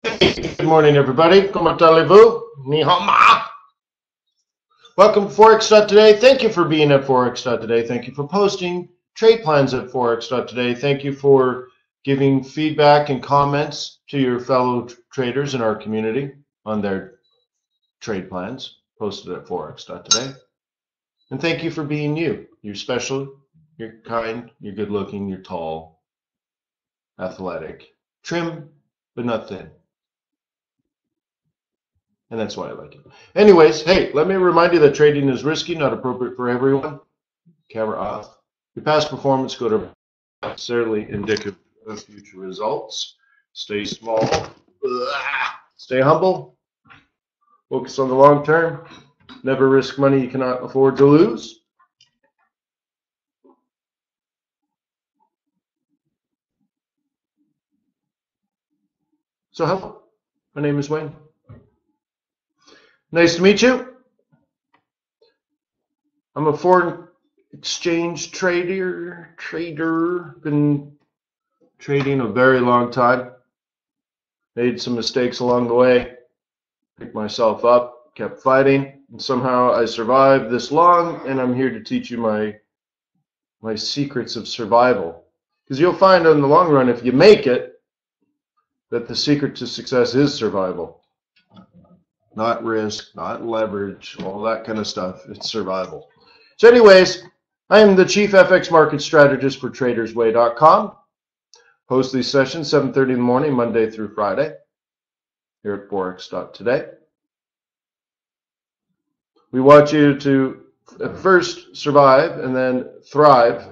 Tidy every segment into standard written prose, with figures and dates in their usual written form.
Good morning, everybody. Comment allez-vous? Ni hao ma. Welcome to Forex.Today. Thank you for being at Forex.Today. Thank you for posting trade plans at Forex.Today. Thank you for giving feedback and comments to your fellow traders in our community on their trade plans posted at Forex.Today. And thank you for being you. You're special, you're kind, you're good looking, you're tall, athletic, trim, but not thin. And that's why I like it. Anyways, hey, let me remind you that trading is risky, not appropriate for everyone. Camera off. Your past performance could have necessarily indicative of future results. Stay small. Stay humble. Focus on the long term. Never risk money you cannot afford to lose. So hello. My name is Wayne. Nice to meet you. I'm a foreign exchange trader. Been trading a very long time. Made some mistakes along the way. Picked myself up, kept fighting, and somehow I survived this long, and I'm here to teach you my secrets of survival. Because you'll find in the long run, if you make it, that the secret to success is survival. Not risk, not leverage, all that kind of stuff. It's survival. So anyways, I am the Chief FX Market Strategist for TradersWay.com. Host these sessions 7:30 in the morning, Monday through Friday, here at Forex.Today. We want you to at first survive and then thrive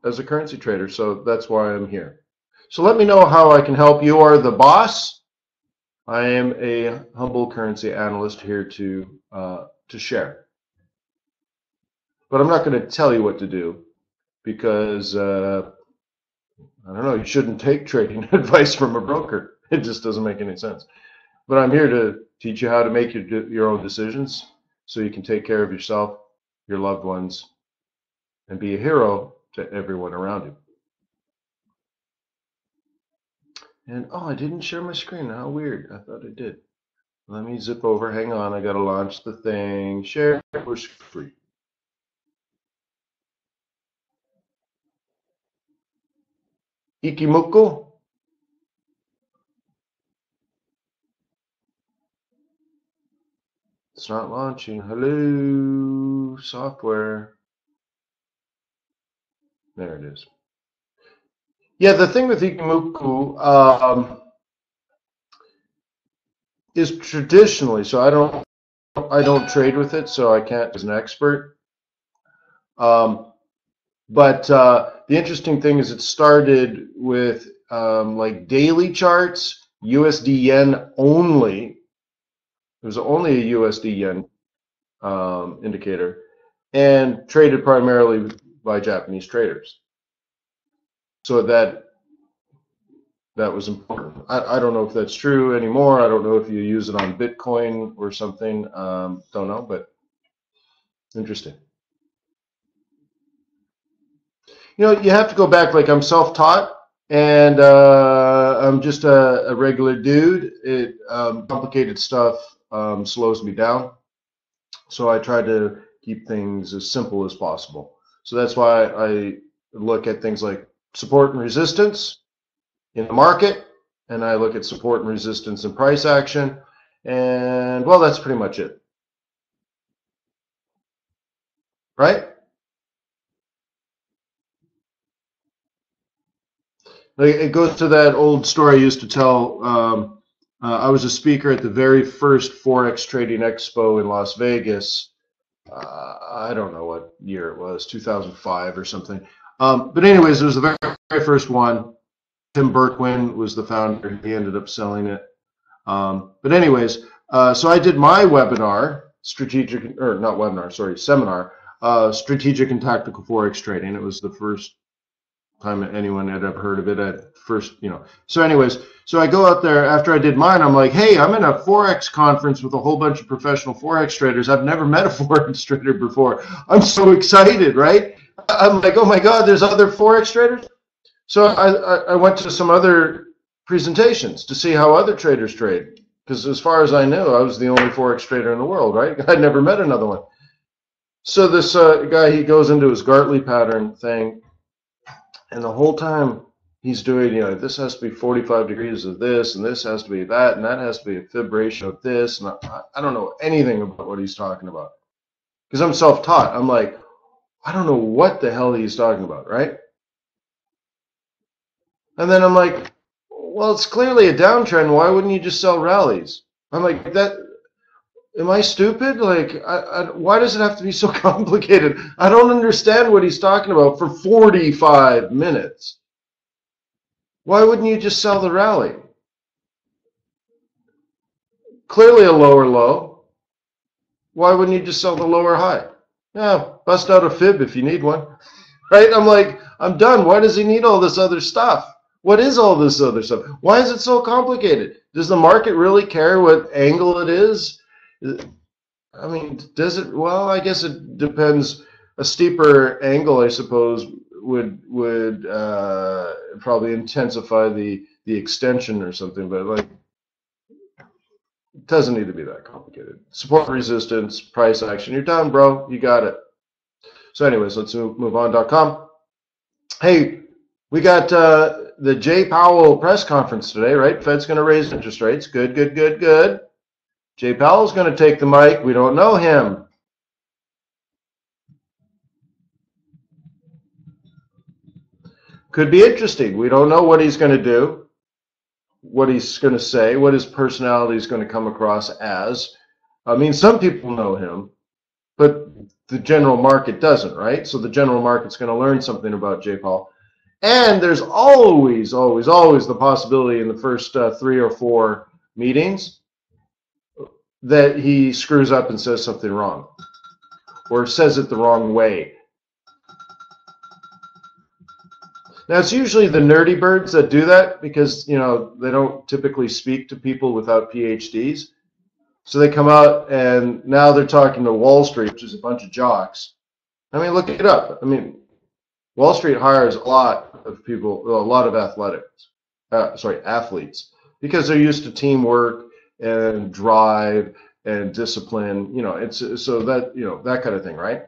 as a currency trader. So that's why I'm here. So let me know how I can help. You are the boss. I am a humble currency analyst here to share. But I'm not going to tell you what to do because, I don't know, you shouldn't take trading advice from a broker. It just doesn't make any sense. But I'm here to teach you how to make your own decisions so you can take care of yourself, your loved ones, and be a hero to everyone around you. And oh, I didn't share my screen. How weird. I thought I did. Let me zip over. Hang on. I got to launch the thing. Share. Push free. Ikimuku. It's not launching. Hello, software. There it is. Yeah, the thing with Ikimuku is traditionally, so I don't trade with it, so I can't as an expert. But the interesting thing is it started with like daily charts, USD yen only. It was only a USD yen indicator, and traded primarily by Japanese traders. So that was important. I don't know if that's true anymore. I don't know if you use it on Bitcoin or something. Don't know, but interesting. You know, you have to go back. Like, I'm self-taught, and I'm just a regular dude. It complicated stuff slows me down, so I try to keep things as simple as possible. So that's why I look at things like support and resistance in the market, and I look at support and resistance in price action, and well, that's pretty much it, right? It goes to that old story I used to tell. I was a speaker at the very first Forex Trading Expo in Las Vegas. I don't know what year it was, 2005 or something. But anyways, it was the very, very first one. Tim Berkwin was the founder. He ended up selling it. But anyways, so I did my webinar, seminar, Strategic and Tactical Forex Trading. It was the first time anyone had ever heard of it at first, you know. So anyways, so I go out there after I did mine. I'm like, hey, I'm in a Forex conference with a whole bunch of professional Forex traders. I've never met a Forex trader before. I'm so excited, right? I'm like, oh my God, there's other Forex traders. So I went to some other presentations to see how other traders trade. Because as far as I knew, I was the only Forex trader in the world, right? I'd never met another one. So this guy, he goes into his Gartley pattern thing, and the whole time he's doing, this has to be 45 degrees of this, and this has to be that, and that has to be a fib ratio of this. And I don't know anything about what he's talking about. Because I'm self-taught. I'm like, I don't know what the hell he's talking about, right? And then I'm like, well, it's clearly a downtrend. Why wouldn't you just sell rallies? I'm like, am I stupid? Like, why does it have to be so complicated? I don't understand what he's talking about for 45 minutes. Why wouldn't you just sell the rally? Clearly a lower low. Why wouldn't you just sell the lower high? Yeah, bust out a fib if you need one. Right? I'm like, I'm done. Why does he need all this other stuff? What is all this other stuff? Why is it so complicated? Does the market really care what angle it is? I mean, does it? Well, I guess it depends. A steeper angle, I suppose, would probably intensify the extension or something. But like, it doesn't need to be that complicated. Support, resistance, price action. You're done, bro. You got it. So, anyways, let's move on.com. Hey, we got the Jay Powell press conference today, right? Fed's going to raise interest rates. Good, good, good, good. Jay Powell's going to take the mic. We don't know him. Could be interesting. We don't know what he's going to do, what he's going to say, what his personality is going to come across as. I mean, some people know him, but the general market doesn't, right? So the general market's going to learn something about Jay Powell. And there's always, always, always the possibility in the first 3 or 4 meetings that he screws up and says something wrong or says it the wrong way. Now, it's usually the nerdy birds that do that because, they don't typically speak to people without PhDs. So they come out and now they're talking to Wall Street, which is a bunch of jocks. I mean, look it up. I mean, Wall Street hires a lot of people, a lot of athletes, because they're used to teamwork and drive and discipline. It's so that, that kind of thing, right?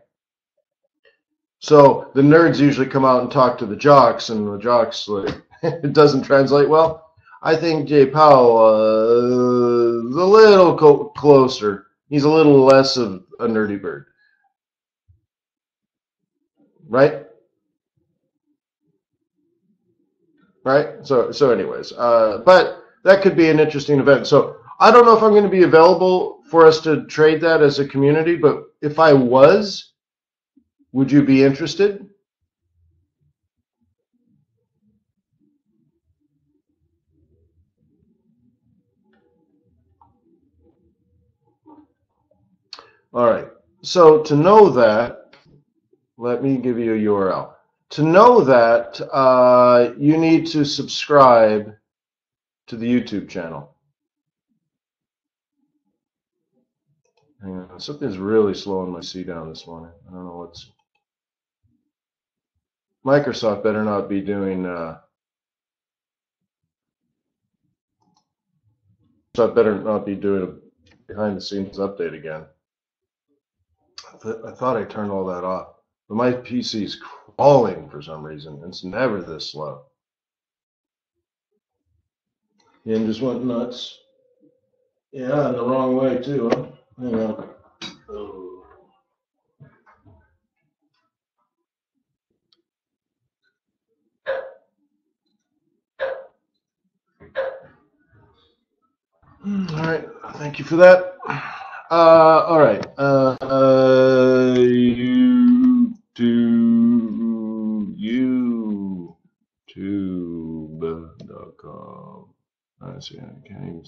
So the nerds usually come out and talk to the jocks, and the jocks, like, it doesn't translate well. I think Jay Powell is a little closer. He's a little less of a nerdy bird, right? Right. So anyways, but that could be an interesting event. So I don't know if I'm going to be available for us to trade that as a community, but if I was, would you be interested? All right. So to know that, let me give you a URL. To know that, you need to subscribe to the YouTube channel. Hang on. Something's really slowing my C down this morning. I don't know what's... Microsoft better not be doing... Microsoft better not be doing a behind-the-scenes update again. I thought I turned all that off. But my PC is crawling for some reason. It's never this slow. Yeah, and just went nuts. Yeah, in the wrong way too, huh? Hang on. Oh. All right, thank you for that. All right, YouTube.com. I see. I can't even.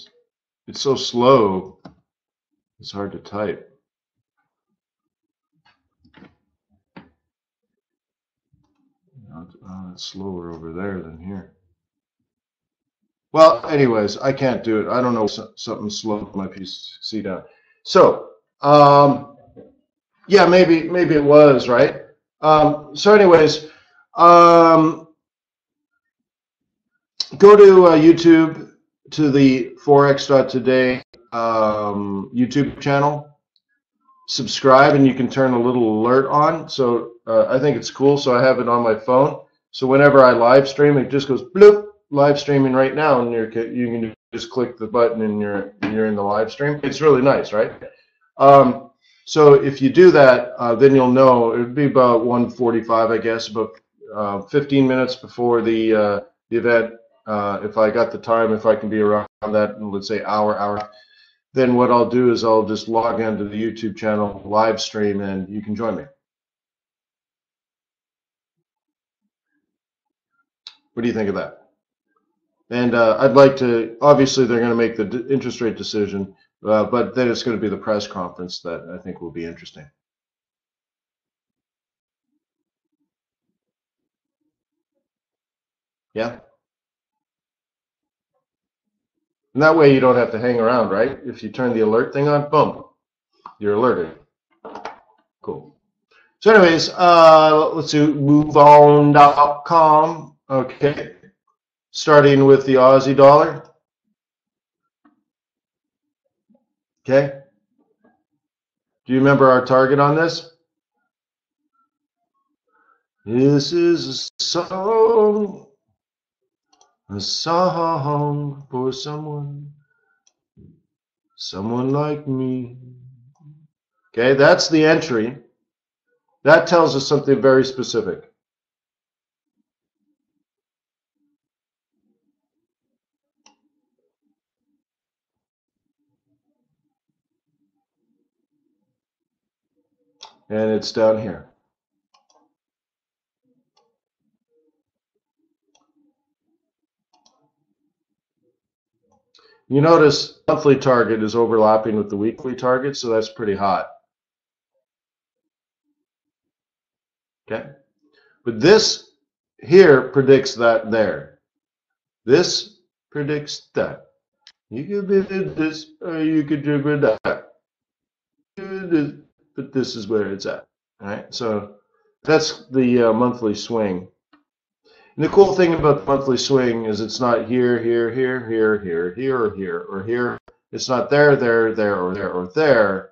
It's so slow. It's hard to type. It's slower over there than here. Well, anyways, I can't do it. I don't know, something slowed my PC down. So, yeah, maybe it was, right? So anyways, Go to YouTube, to the Forex.Today YouTube channel. Subscribe, and you can turn a little alert on. So I think it's cool. So I have it on my phone. So whenever I live stream, it just goes bloop, live streaming right now, and you can just click the button and you're in the live stream. It's really nice, right? So if you do that, then you'll know. It would be about 1:45, I guess, about 15 minutes before the event. If I got the time, if I can be around that, let's say hour, then what I'll do is I'll just log into the YouTube channel, live stream, and you can join me. What do you think of that? And I'd like to, obviously they're going to make the interest rate decision, but then it's going to be the press conference that I think will be interesting. Yeah? And that way you don't have to hang around, right? If you turn the alert thing on, boom, you're alerted. Cool. So anyways, let's see, moveon.com. Okay. Starting with the Aussie dollar. Okay. Do you remember our target on this? This is a song for someone like me. Okay, that's the entry. That tells us something very specific. And it's down here. You notice monthly target is overlapping with the weekly target, so that's pretty hot. Okay, but this here predicts that there. This predicts that. You could do this, or you could do that. But this is where it's at. All right, so that's the monthly swing. And the cool thing about the monthly swing is it's not here, here, here, here, here, here, or here, or here. It's not there, there, there, or there, or there.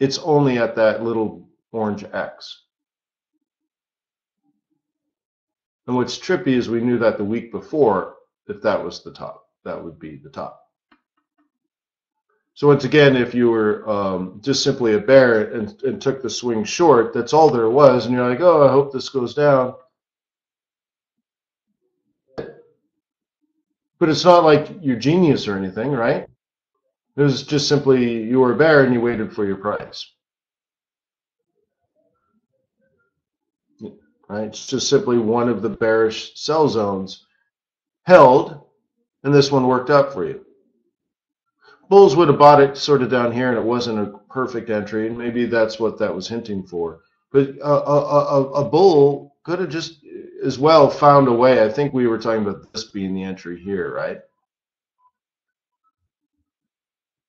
It's only at that little orange X. And what's trippy is we knew that the week before, if that was the top, that would be the top. So once again, if you were just simply a bear and took the swing short, that's all there was, and you're like, oh, I hope this goes down. But it's not like you're genius or anything, right? It was just simply you were a bear and you waited for your price. Right? It's just simply one of the bearish sell zones held, and this one worked out for you. Bulls would have bought it sort of down here, and it wasn't a perfect entry, and maybe that's what that was hinting for. But a bull could have just as well found a way. I think we were talking about this being the entry here, right?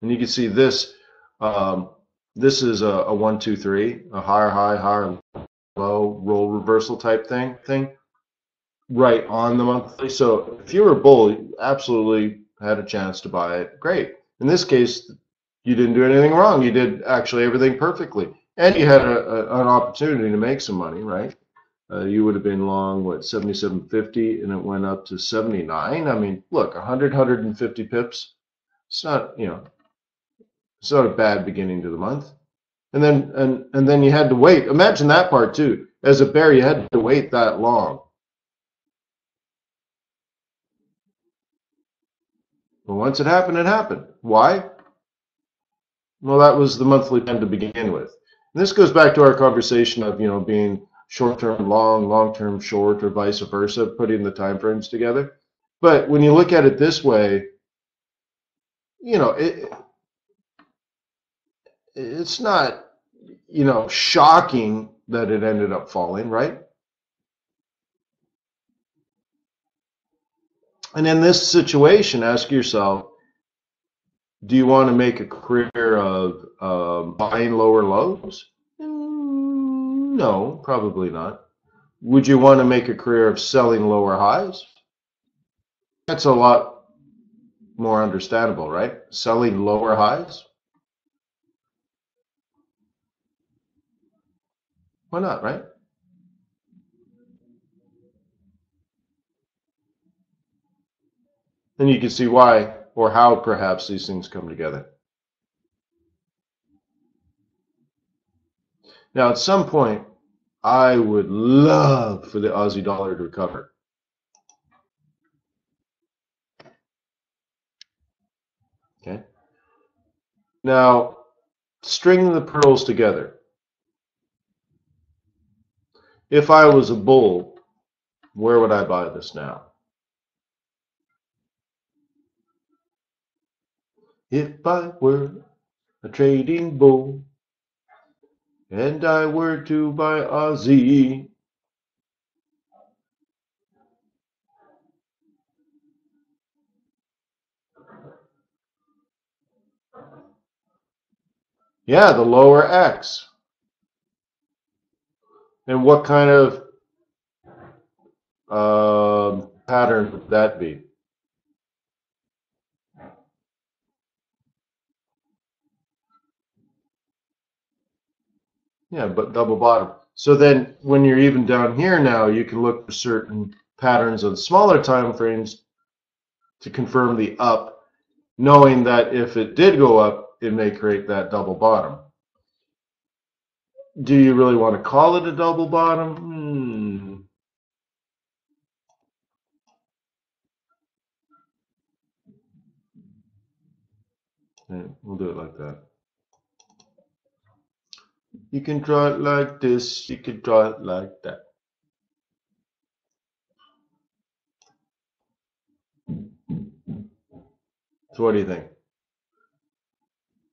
And you can see this. This is a 1, 2, 3, a higher high, higher low, roll reversal type thing right on the monthly. So if you were a bull, you absolutely had a chance to buy it. Great. In this case, you didn't do anything wrong. You did actually everything perfectly. And you had an opportunity to make some money, right? You would have been long, what, 77.50, and it went up to 79. I mean, look, 100, 150 pips. It's not, it's not a bad beginning to the month. And then you had to wait. Imagine that part too. As a bear, you had to wait that long. But once it happened, it happened. Why? Well, that was the monthly trend to begin with. And this goes back to our conversation of, being short-term long, long-term short, or vice versa, putting the time frames together. But when you look at it this way, it's not, shocking that it ended up falling, right? And in this situation, ask yourself, do you want to make a career of buying lower lows? No, probably not. Would you want to make a career of selling lower highs? That's a lot more understandable, right? Selling lower highs? Why not, right? And you can see why or how perhaps these things come together. Now, at some point, I would love for the Aussie dollar to recover. Okay. Now, string the pearls together. If I was a bull, where would I buy this now? If I were a trading bull and I were to buy Aussie, yeah, the lower X. And what kind of pattern would that be? Yeah, but double bottom. So then when you're even down here now, you can look for certain patterns on smaller time frames to confirm the up, knowing that if it did go up, it may create that double bottom. Do you really want to call it a double bottom? Yeah, we'll do it like that. You can draw it like this, you can draw it like that. So what do you think?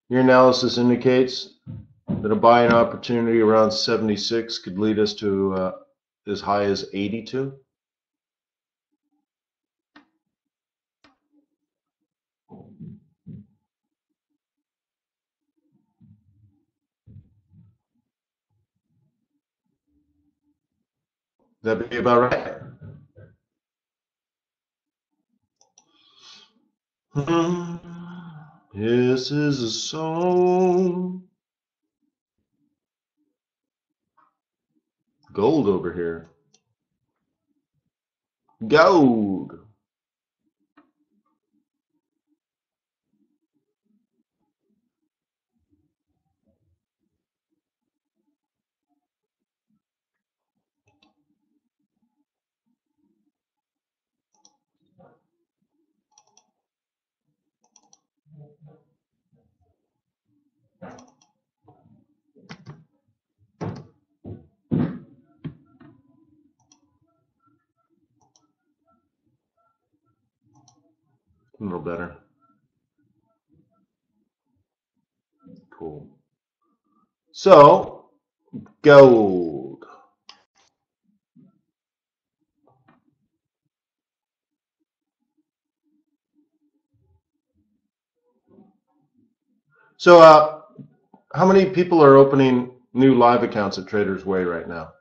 Your analysis indicates that a buying opportunity around 76 could lead us to as high as 82. That'd be about right. This is a song. Gold over here. Gold. A little better. Cool. So, gold. So, how many people are opening new live accounts at TradersWay right now?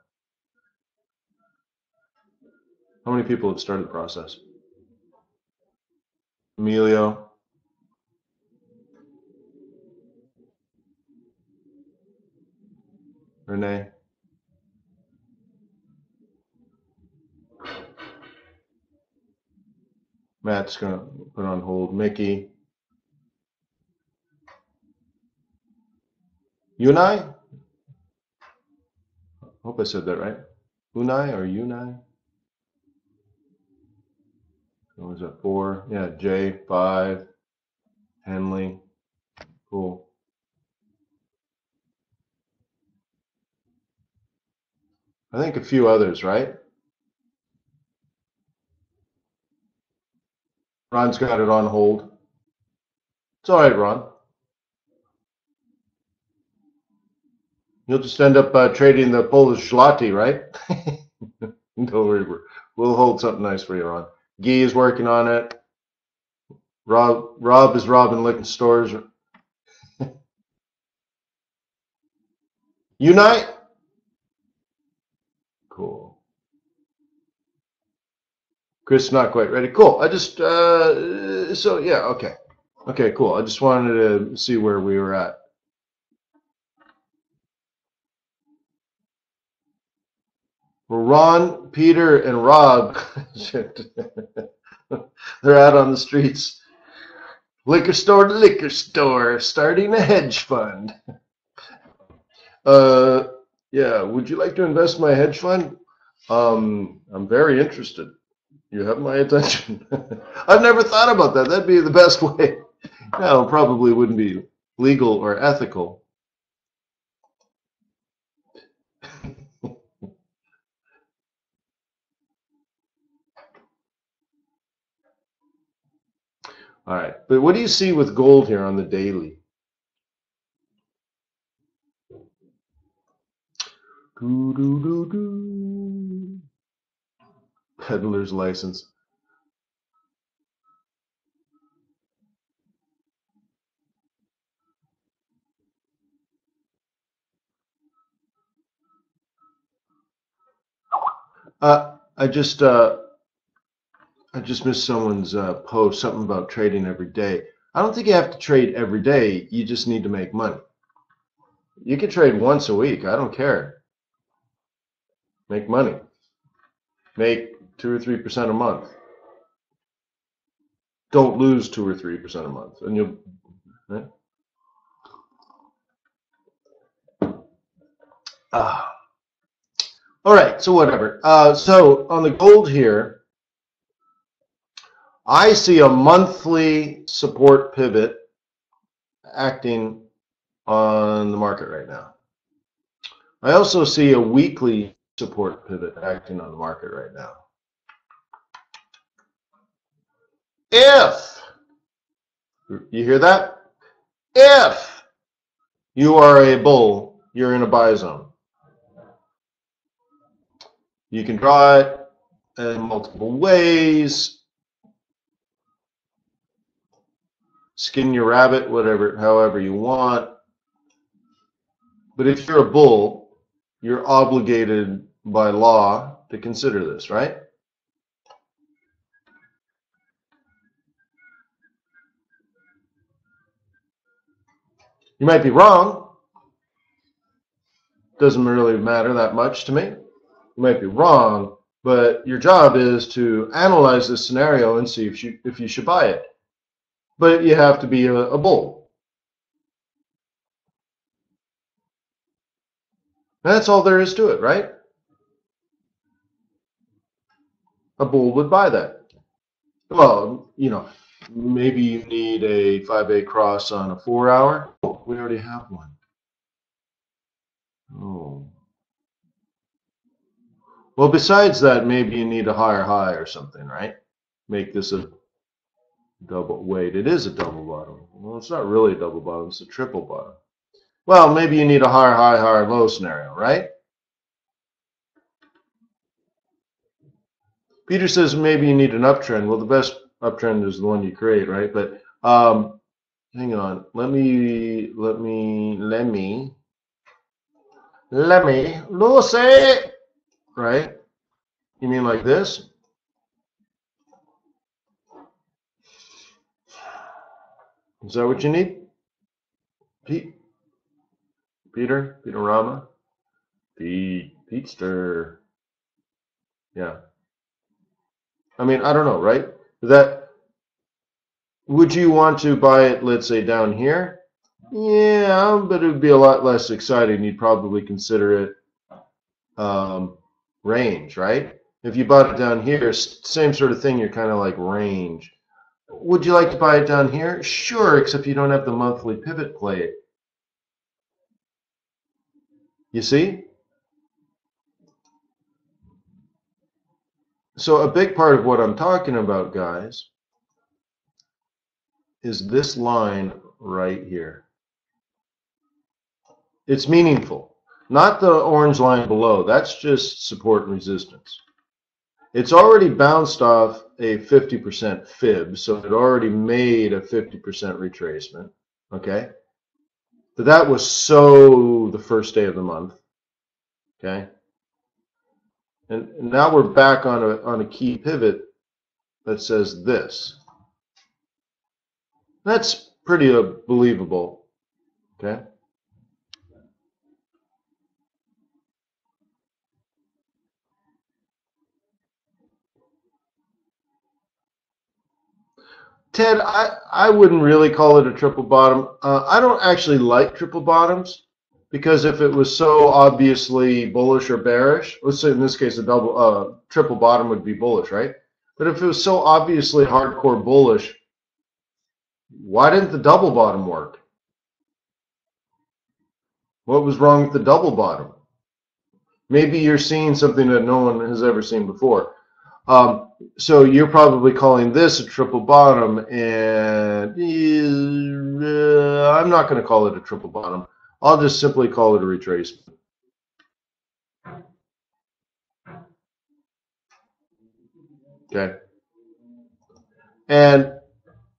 How many people have started the process? Emilio, Renee, Matt's going to put on hold. Mickey, Unai? Hope I said that right. Unai or Unai? What was that? 4. Yeah, Jay, 5. Henley. Cool. I think a few others, right? Ron's got it on hold. It's all right, Ron. You'll just end up trading the Polish zloty, right? Don't worry, we'll hold something nice for you, Ron. Guy is working on it. Rob is robbing liquor stores. Unite? Cool. Chris, not quite ready. Cool. I just, so yeah, okay. Okay, cool. I just wanted to see where we were at. Well, Ron, Peter, and Rob, they're out on the streets. Liquor store to liquor store, starting a hedge fund. Yeah, would you like to invest in my hedge fund? I'm very interested. You have my attention. I've never thought about that. That'd be the best way. No, probably wouldn't be legal or ethical. All right, but what do you see with gold here on the daily? Peddler's license. I just missed someone's post, something about trading every day. I don't think you have to trade every day. You just need to make money. You can trade once a week. I don't care. Make money. Make 2 or 3% a month. Don't lose 2 or 3% a month, and you'll. Right? All right. So whatever. So on the gold here, I see a monthly support pivot acting on the market right now. I also see a weekly support pivot acting on the market right now. If, you hear that? If you are a bull, you're in a buy zone. You can draw it in multiple ways. Skin your rabbit, whatever, however you want. But if you're a bull, you're obligated by law to consider this, right? You might be wrong. Doesn't really matter that much to me. You might be wrong, but your job is to analyze this scenario and see if you should buy it. But you have to be a bull. That's all there is to it, right? A bull would buy that. Well, maybe you need a 5A cross on a 4-hour. Oh, we already have one. Oh. Well, besides that, maybe you need a higher high or something, right? Make this a double. Wait, it is a double bottom. Well, it's not really a double bottom. It's a triple bottom. Well, maybe you need a higher high, higher low scenario, right? Peter says maybe you need an uptrend. Well, the best uptrend is the one you create, right? But hang on. Let me, Lucy, right? You mean like this? Is that what you need? Peter Rama? Petester. Yeah. I mean, I don't know, right? Would you want to buy it, let's say, down here? Yeah, but it would be a lot less exciting. You'd probably consider it range, right? If you bought it down here, same sort of thing, you're kind of like range. Would you like to buy it down here? Sure, except you don't have the monthly pivot play. You see? So a big part of what I'm talking about, guys, is this line right here. It's meaningful. Not the orange line below. That's just support and resistance. It's already bounced off a 50% fib, so it already made a 50% retracement, okay? But that was so the first day of the month, okay? And now we're back on a key pivot that says this. That's pretty believable. Okay. Ted, I wouldn't really call it a triple bottom. I don't actually like triple bottoms because if it was so obviously bullish or bearish, let's say in this case a triple bottom would be bullish, right? But if it was so obviously hardcore bullish, why didn't the double bottom work? What was wrong with the double bottom? Maybe you're seeing something that no one has ever seen before. So you're probably calling this a triple bottom, and I'm not going to call it a triple bottom. I'll just simply call it a retracement. Okay. And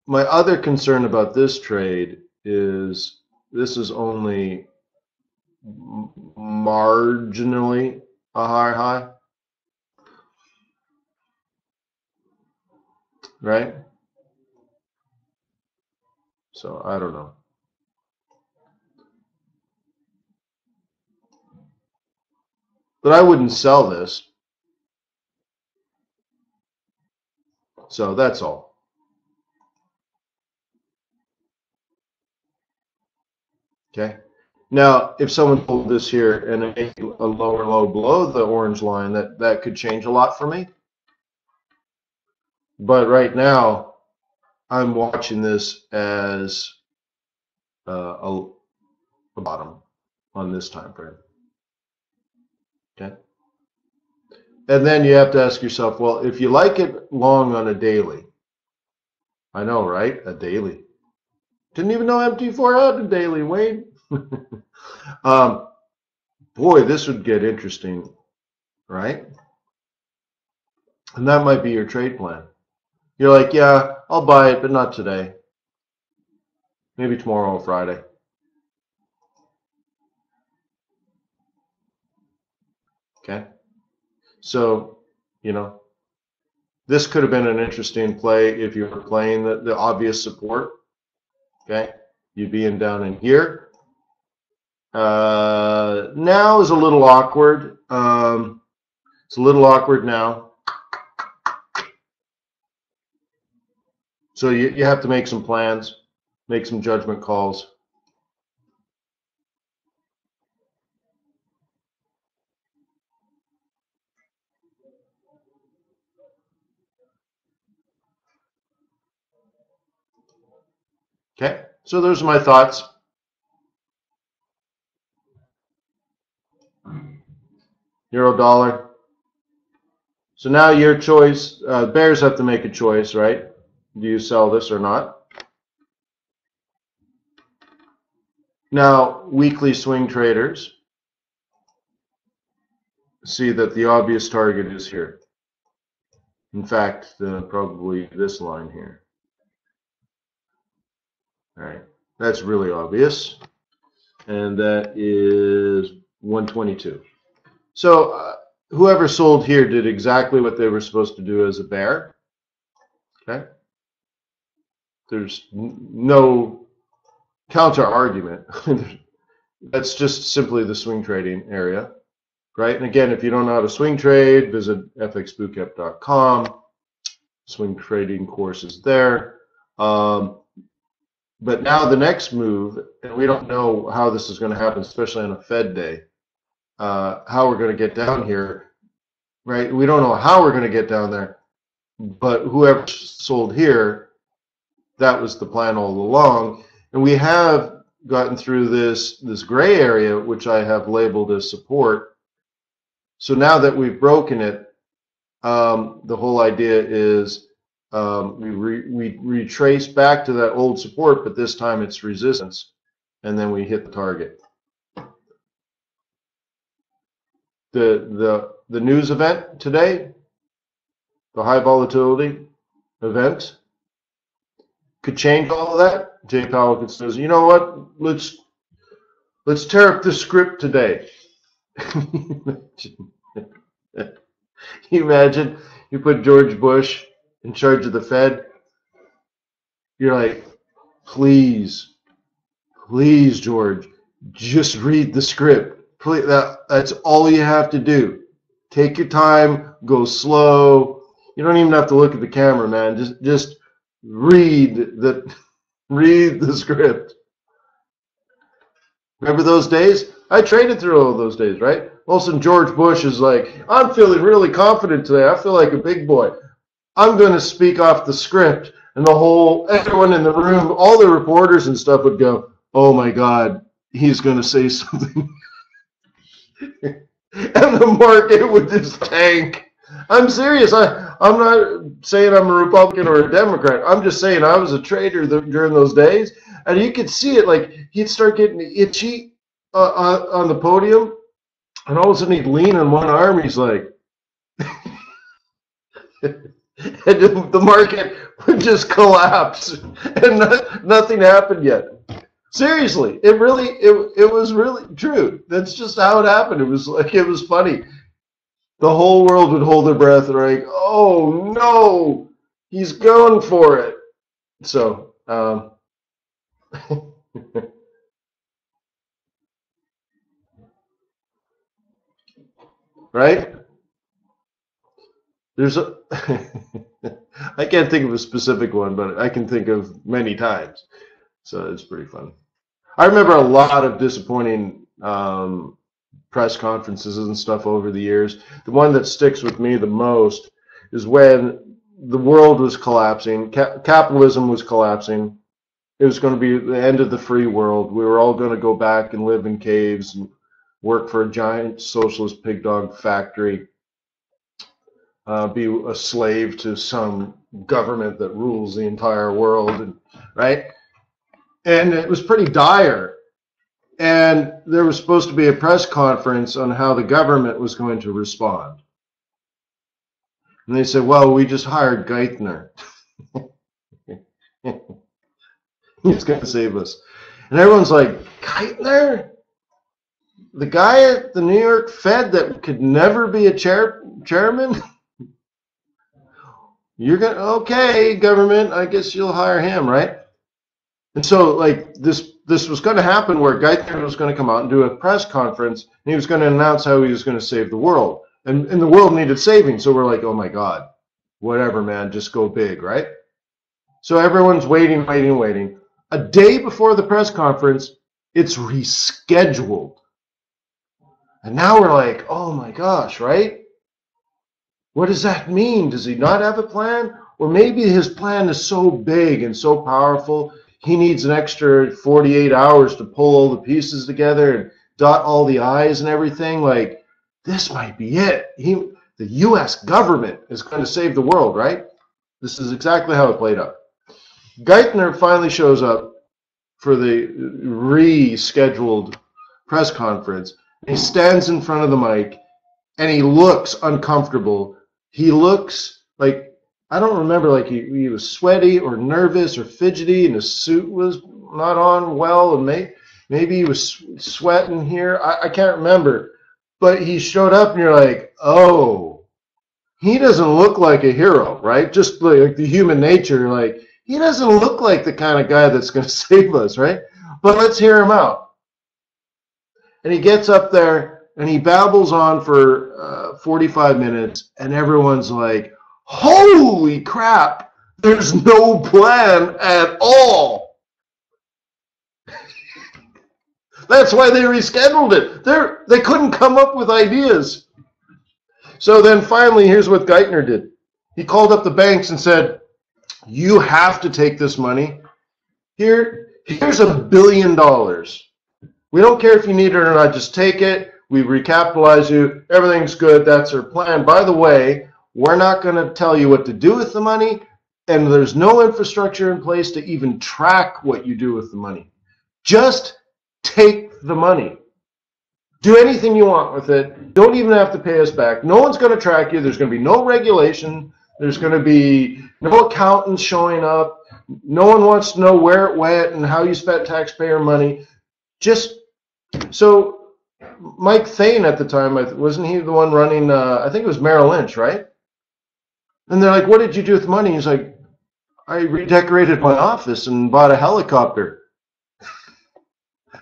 my other concern about this trade is this is only marginally a higher high, right? So I don't know. But I wouldn't sell this. So that's all. Okay. Now, if someone pulled this here and a lower low below the orange line, that could change a lot for me. But right now, I'm watching this as a bottom on this time frame. Okay. And then you have to ask yourself, well, if you like it long on a daily, I know, right? A daily. Didn't even know MT4 had a daily, Wayne. Boy, this would get interesting, right? And that might be your trade plan. You're like, yeah, I'll buy it, but not today. Maybe tomorrow or Friday. Okay. So, you know, this could have been an interesting play if you were playing the obvious support. Okay. You'd be down in here. Now is a little awkward. It's a little awkward now. So you have to make some plans, make some judgment calls. Okay, so those are my thoughts. Euro dollar. So now your choice, bears have to make a choice, right? Do you sell this or not? Now, weekly swing traders see that the obvious target is here. In fact, probably this line here. All right, that's really obvious. And that is 122. So whoever sold here did exactly what they were supposed to do as a bear. Okay. There's no counter argument. That's just simply the swing trading area, right? And again, if you don't know how to swing trade, visit fxbootcamp.com. Swing trading course is there. But now the next move, and we don't know how this is going to happen, especially on a Fed day, how we're going to get down here, right? We don't know how we're going to get down there, but whoever sold here, that was the plan all along. And we have gotten through this gray area, which I have labeled as support. So now that we've broken it, the whole idea is we retrace back to that old support, but this time it's resistance, and then we hit the target. The news event today, the high volatility event, could change all of that. Jay Powell could say, you know what? Let's tear up the script today. You imagine you put George Bush in charge of the Fed, you're like, please, please, George, just read the script. Please, that's all you have to do. Take your time, go slow. You don't even have to look at the camera, man. Just read the script. Remember those days? I traded through all those days, right? All of a sudden, George Bush is like, I'm feeling really confident today. I feel like a big boy. I'm going to speak off the script. And everyone in the room, all the reporters and stuff would go, oh my God, he's going to say something. And the market would just tank. I'm serious. I'm not saying I'm a Republican or a Democrat. I'm just saying I was a trader during those days. And you could see it, like he'd start getting itchy on the podium. And all of a sudden he'd lean on one arm. He's like, and the market would just collapse. And nothing happened yet. Seriously, it was really true. That's just how it happened. It was funny. The whole world would hold their breath and like, oh no, he's going for it. So, right? There's a, I can't think of a specific one, but I can think of many times. So it's pretty fun. I remember a lot of disappointing press conferences and stuff over the years. The one that sticks with me the most is when the world was collapsing, capitalism was collapsing. It was going to be the end of the free world. We were all going to go back and live in caves and work for a giant socialist pig dog factory, be a slave to some government that rules the entire world, right? And it was pretty dire. And there was supposed to be a press conference on how the government was going to respond. And they said, well, we just hired Geithner. He's going to save us. And everyone's like, Geithner? The guy at the New York Fed that could never be a chairman? You're going to, okay, government, I guess you'll hire him, right? And so, like, this was going to happen where Geithner was going to come out and do a press conference, and he was going to announce how he was going to save the world. And the world needed saving, so we're like, oh my God, whatever, man, just go big, right? So everyone's waiting. A day before the press conference, it's rescheduled. And now we're like, oh my gosh, right? What does that mean? Does he not have a plan? Or maybe his plan is so big and so powerful, he needs an extra 48 hours to pull all the pieces together and dot all the I's and everything. Like, this might be it. The U.S. government is going to save the world, right? This is exactly how it played out. Geithner finally shows up for the rescheduled press conference. He stands in front of the mic, and he looks uncomfortable. He looks like, I don't remember, like he was sweaty or nervous or fidgety, and his suit was not on well, and maybe he was sweating here. I can't remember. But he showed up, and you're like, oh, he doesn't look like a hero, right? Just like the human nature, like, he doesn't look like the kind of guy that's going to save us, right? But let's hear him out. And he gets up there, and he babbles on for 45 minutes, and everyone's like, holy crap, there's no plan at all. That's why they rescheduled it. They couldn't come up with ideas. So then finally, here's what Geithner did. He called up the banks and said, you have to take this money. Here's $1 billion. We don't care if you need it or not. Just take it. We recapitalize you. Everything's good. That's our plan. By the way, we're not going to tell you what to do with the money, and there's no infrastructure in place to even track what you do with the money. Just take the money. Do anything you want with it. Don't even have to pay us back. No one's going to track you. There's going to be no regulation. There's going to be no accountants showing up. No one wants to know where it went and how you spent taxpayer money. Just so Mike Thane at the time, wasn't he the one running, I think it was Merrill Lynch, right? And they're like, what did you do with the money? He's like, I redecorated my office and bought a helicopter.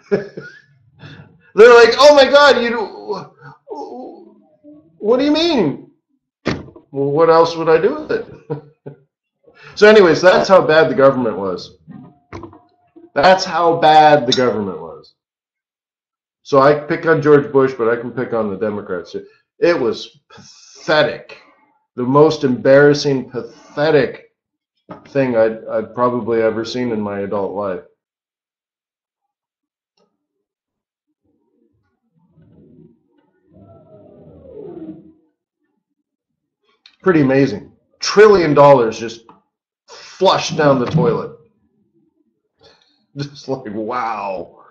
They're like, oh my God, what do you mean? Well, what else would I do with it? So anyways, that's how bad the government was. That's how bad the government was. So I pick on George Bush, but I can pick on the Democrats. It was pathetic. The most embarrassing, pathetic thing I'd probably ever seen in my adult life. Pretty amazing. $1 trillion just flushed down the toilet. Just like, wow,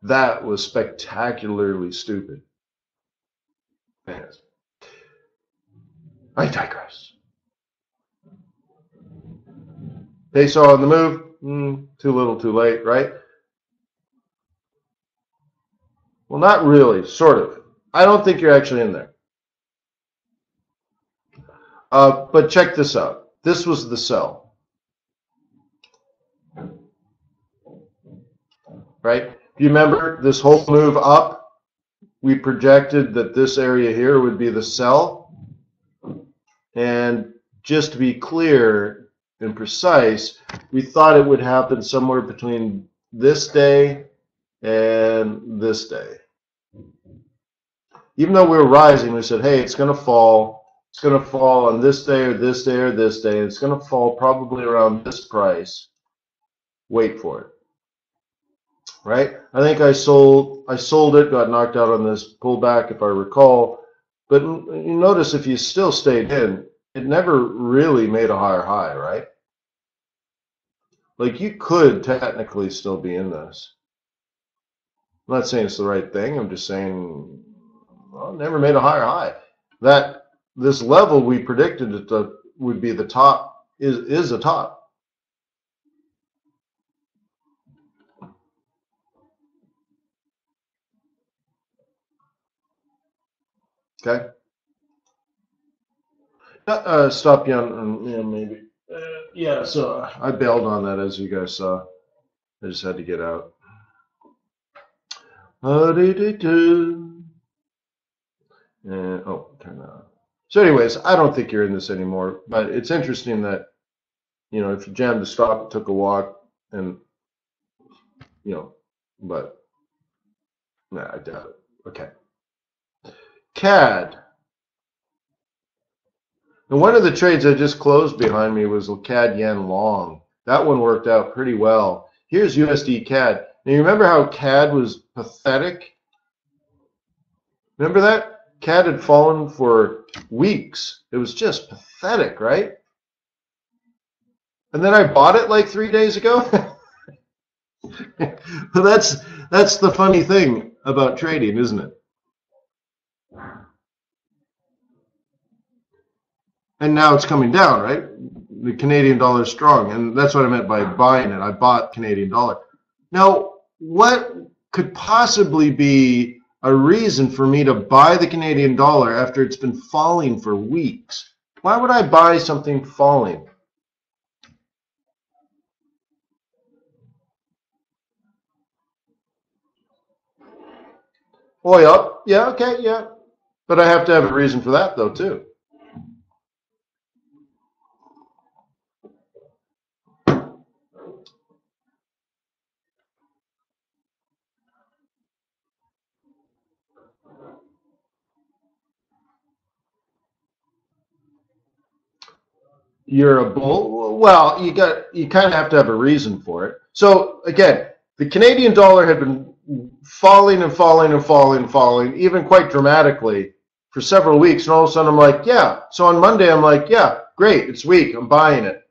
that was spectacularly stupid. Yes. I digress. Peso on the move, too little, too late, right? Well, not really, sort of. I don't think you're actually in there. But check this out. This was the sell. Right? If you remember this whole move up, we projected that this area here would be the sell. And just to be clear and precise, we thought it would happen somewhere between this day and this day. Even though we were rising, we said, hey, it's going to fall. It's going to fall on this day or this day or this day. It's going to fall probably around this price. Wait for it. Right? I think I sold it, got knocked out on this pullback, if I recall. But you notice if you still stayed in, it never really made a higher high, right? Like you could technically still be in this. I'm not saying it's the right thing. I'm just saying, well, it never made a higher high. That this level we predicted it would be the top is a top. Okay. Stop you on yeah, maybe. Yeah, so I bailed on that, as you guys saw. I just had to get out. And, oh, turn that on. So anyways, I don't think you're in this anymore, but it's interesting that, you know, if you jammed the stop, it took a walk, and, you know, but, nah, I doubt it. Okay. CAD. And one of the trades I just closed behind me was CAD yen long. That one worked out pretty well. Here's USD CAD. Now you remember how CAD was pathetic? Remember that? CAD had fallen for weeks. It was just pathetic, right? And then I bought it like 3 days ago. That's the funny thing about trading, isn't it? And now it's coming down, right? The Canadian dollar is strong, and that's what I meant by buying it. I bought Canadian dollar. Now, what could possibly be a reason for me to buy the Canadian dollar after it's been falling for weeks? Why would I buy something falling? Oil, yeah, okay, yeah. But I have to have a reason for that, though, too. You're a bull. Well, you kind of have to have a reason for it. So again, the Canadian dollar had been falling and falling and falling and falling, even quite dramatically for several weeks. And all of a sudden, I'm like, yeah. So on Monday, I'm like, yeah, great, it's weak. I'm buying it.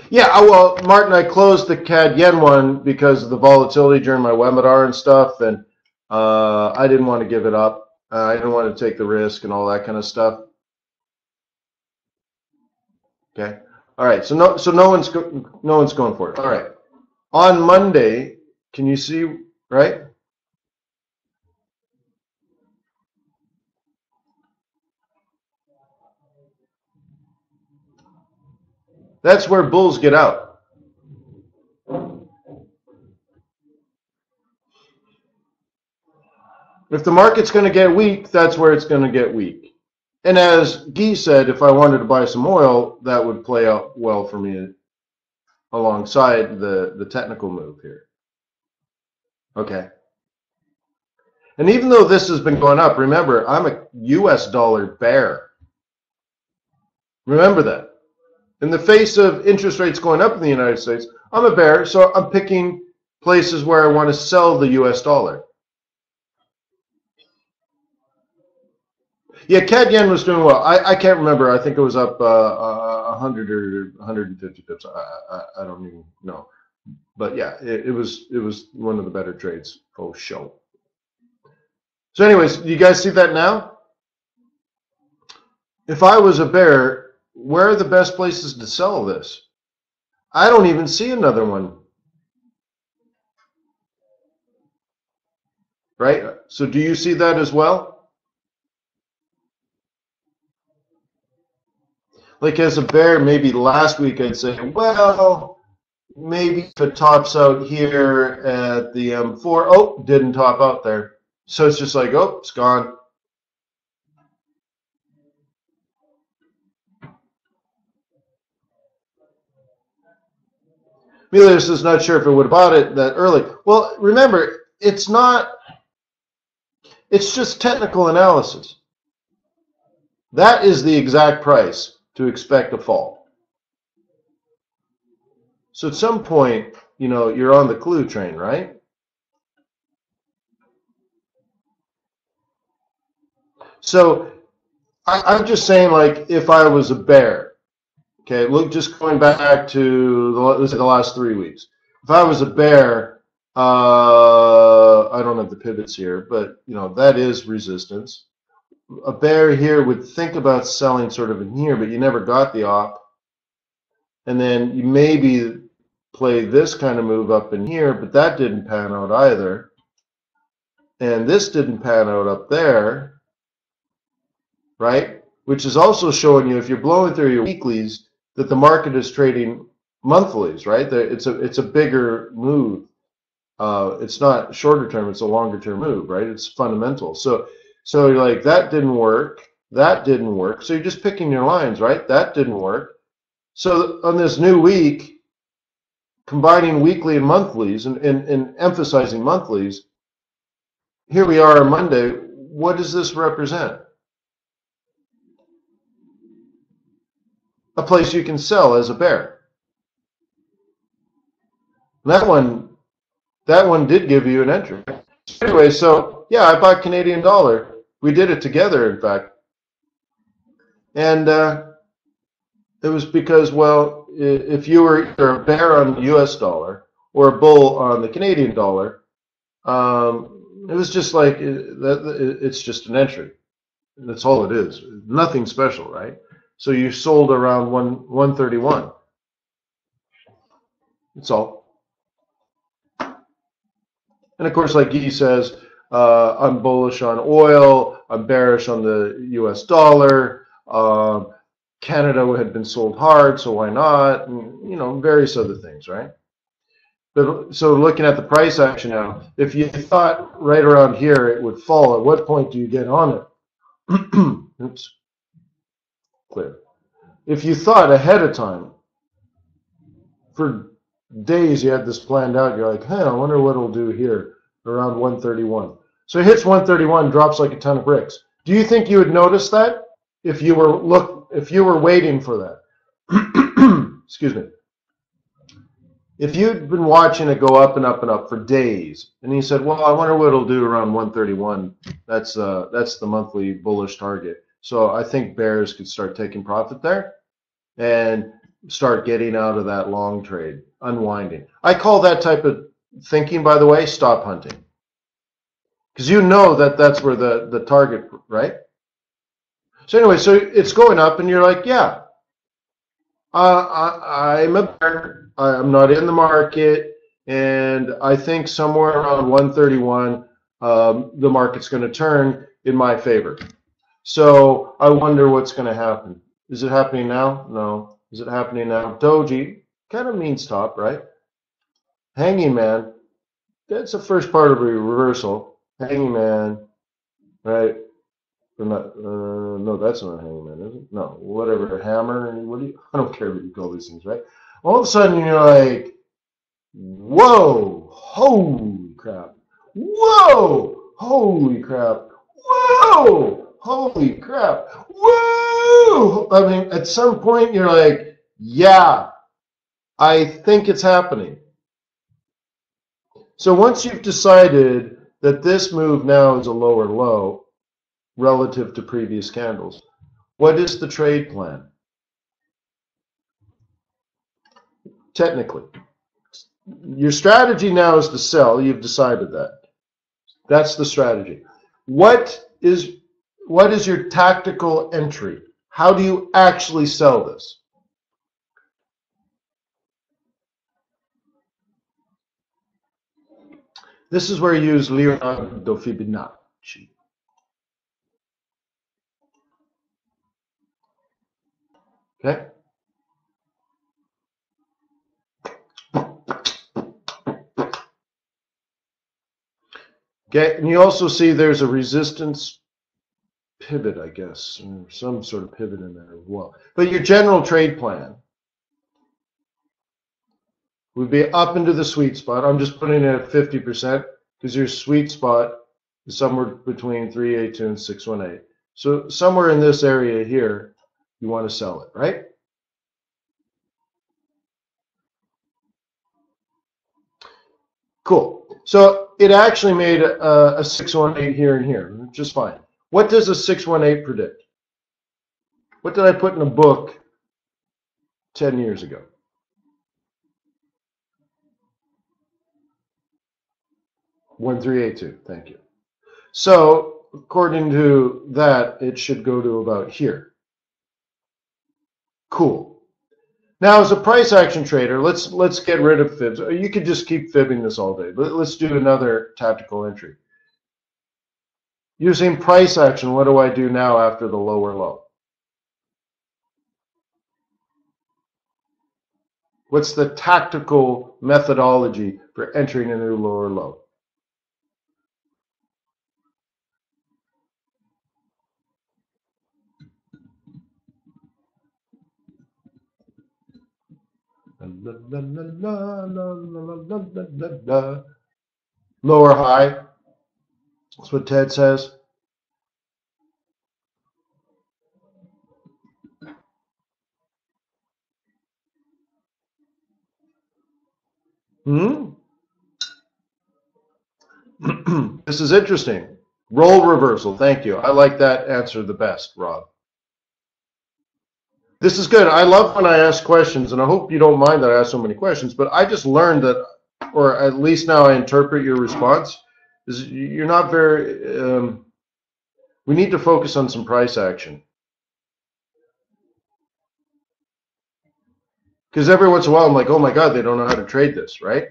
Yeah, well, Martin, I closed the CAD yen one because of the volatility during my webinar and stuff, and I didn't want to give it up. I didn't want to take the risk and all that kind of stuff. Okay. All right. So no one's going for it. All right. On Monday, can you see, right? That's where bulls get out. If the market's going to get weak, that's where it's going to get weak. And as Guy said, if I wanted to buy some oil, that would play out well for me alongside the technical move here. Okay. And even though this has been going up, remember, I'm a US dollar bear. Remember that. In the face of interest rates going up in the United States, I'm a bear, so I'm picking places where I want to sell the US dollar. Yeah, CAD yen was doing well. I can't remember. I think it was up 100 or 150 pips. I don't even know. But yeah, it was one of the better trades. Oh, show. So anyways, you guys see that now? If I was a bear, where are the best places to sell this? I don't even see another one. Right? So do you see that as well? Like as a bear, maybe last week I'd say, well, maybe if it tops out here at the M4, oh, didn't top out there. So it's just like, oh, it's gone. Melius is not sure if it would have bought it that early. Well, remember, it's just technical analysis. That is the exact price to expect a fall. So at some point, you know, you're on the clue train, right? So I'm just saying, like, if I was a bear, okay, look, just going back to the last 3 weeks. If I was a bear, I don't have the pivots here, but, you know, that is resistance. A bear here would think about selling sort of in here, but you never got the op. And then you maybe play this kind of move up in here, but that didn't pan out either. And this didn't pan out up there, right? Which is also showing you, if you're blowing through your weeklies, that the market is trading monthlies, right? It's a bigger move. It's not shorter term, it's a longer term move, right? It's fundamental. So you're like, that didn't work, that didn't work. So you're just picking your lines, right? That didn't work. So on this new week, combining weekly and monthlies and emphasizing monthlies, here we are on Monday. What does this represent? A place you can sell as a bear. That one did give you an entry. Anyway, so yeah, I bought Canadian dollar. We did it together, in fact. And it was because, well, if you were either a bear on the US dollar or a bull on the Canadian dollar, it was just like, it's just an entry. That's all it is. Nothing special, right? So you sold around 131. That's all. And of course, like Guy says, I'm bullish on oil. I'm bearish on the US dollar. Canada had been sold hard, so why not? And, you know, various other things, right? But so looking at the price action now, if you thought right around here it would fall, at what point do you get on it? Oops. Clear. If you thought ahead of time, for days you had this planned out, you're like, hey, I wonder what it'll do here around 131. So it hits 131, drops like a ton of bricks. Do you think you would notice that if you were waiting for that? Excuse me. If you'd been watching it go up and up and up for days, and you said, well, I wonder what it'll do around 131, that's the monthly bullish target. So I think bears could start taking profit there and start getting out of that long trade, unwinding. I call that type of thinking, by the way, stop hunting. Because you know that that's where the target, right? So anyway, so it's going up and you're like, yeah, I'm a bear. I'm not in the market, and I think somewhere around 131, the market's going to turn in my favor. So I wonder what's going to happen. Is it happening now? No. Is it happening now? Doji kind of means top, right? Hanging man, that's the first part of a reversal. Hanging man, right? Or not, no, that's not hanging man, is it? No, whatever, hammer, what do you, I don't care what you call these things, right? All of a sudden you're like, whoa, holy crap. Whoa, holy crap. Whoa, holy crap. Whoa. I mean, at some point you're like, yeah, I think it's happening. So once you've decided that this move now is a lower low relative to previous candles, what is the trade plan? Technically, your strategy now is to sell. You've decided that. That's the strategy. What is your tactical entry? How do you actually sell this? This is where you use Leonardo Fibonacci. Okay? Okay, and you also see there's a resistance pivot, I guess, or some sort of pivot in there as well. But your general trade plan would be up into the sweet spot. I'm just putting it at 50% because your sweet spot is somewhere between 382 and 618. So somewhere in this area here, you want to sell it, right? Cool. So it actually made a 618 here and here, which is fine. What does a 618 predict? What did I put in a book 10 years ago? 1382. Thank you. So according to that, it should go to about here. Cool. Now, as a price action trader, let's get rid of fibs. You could just keep fibbing this all day, but let's do another tactical entry. Using price action, what do I do now after the lower low? What's the tactical methodology for entering a new lower low? Lower high. That's what Ted says. This is interesting. Role reversal. Thank you. I like that answer the best, Rob. This is good. I love when I ask questions, and I hope you don't mind that I ask so many questions, but I just learned that, or at least now I interpret your response, is you're not very, we need to focus on some price action. Because every once in a while I'm like, oh my God, they don't know how to trade this, right?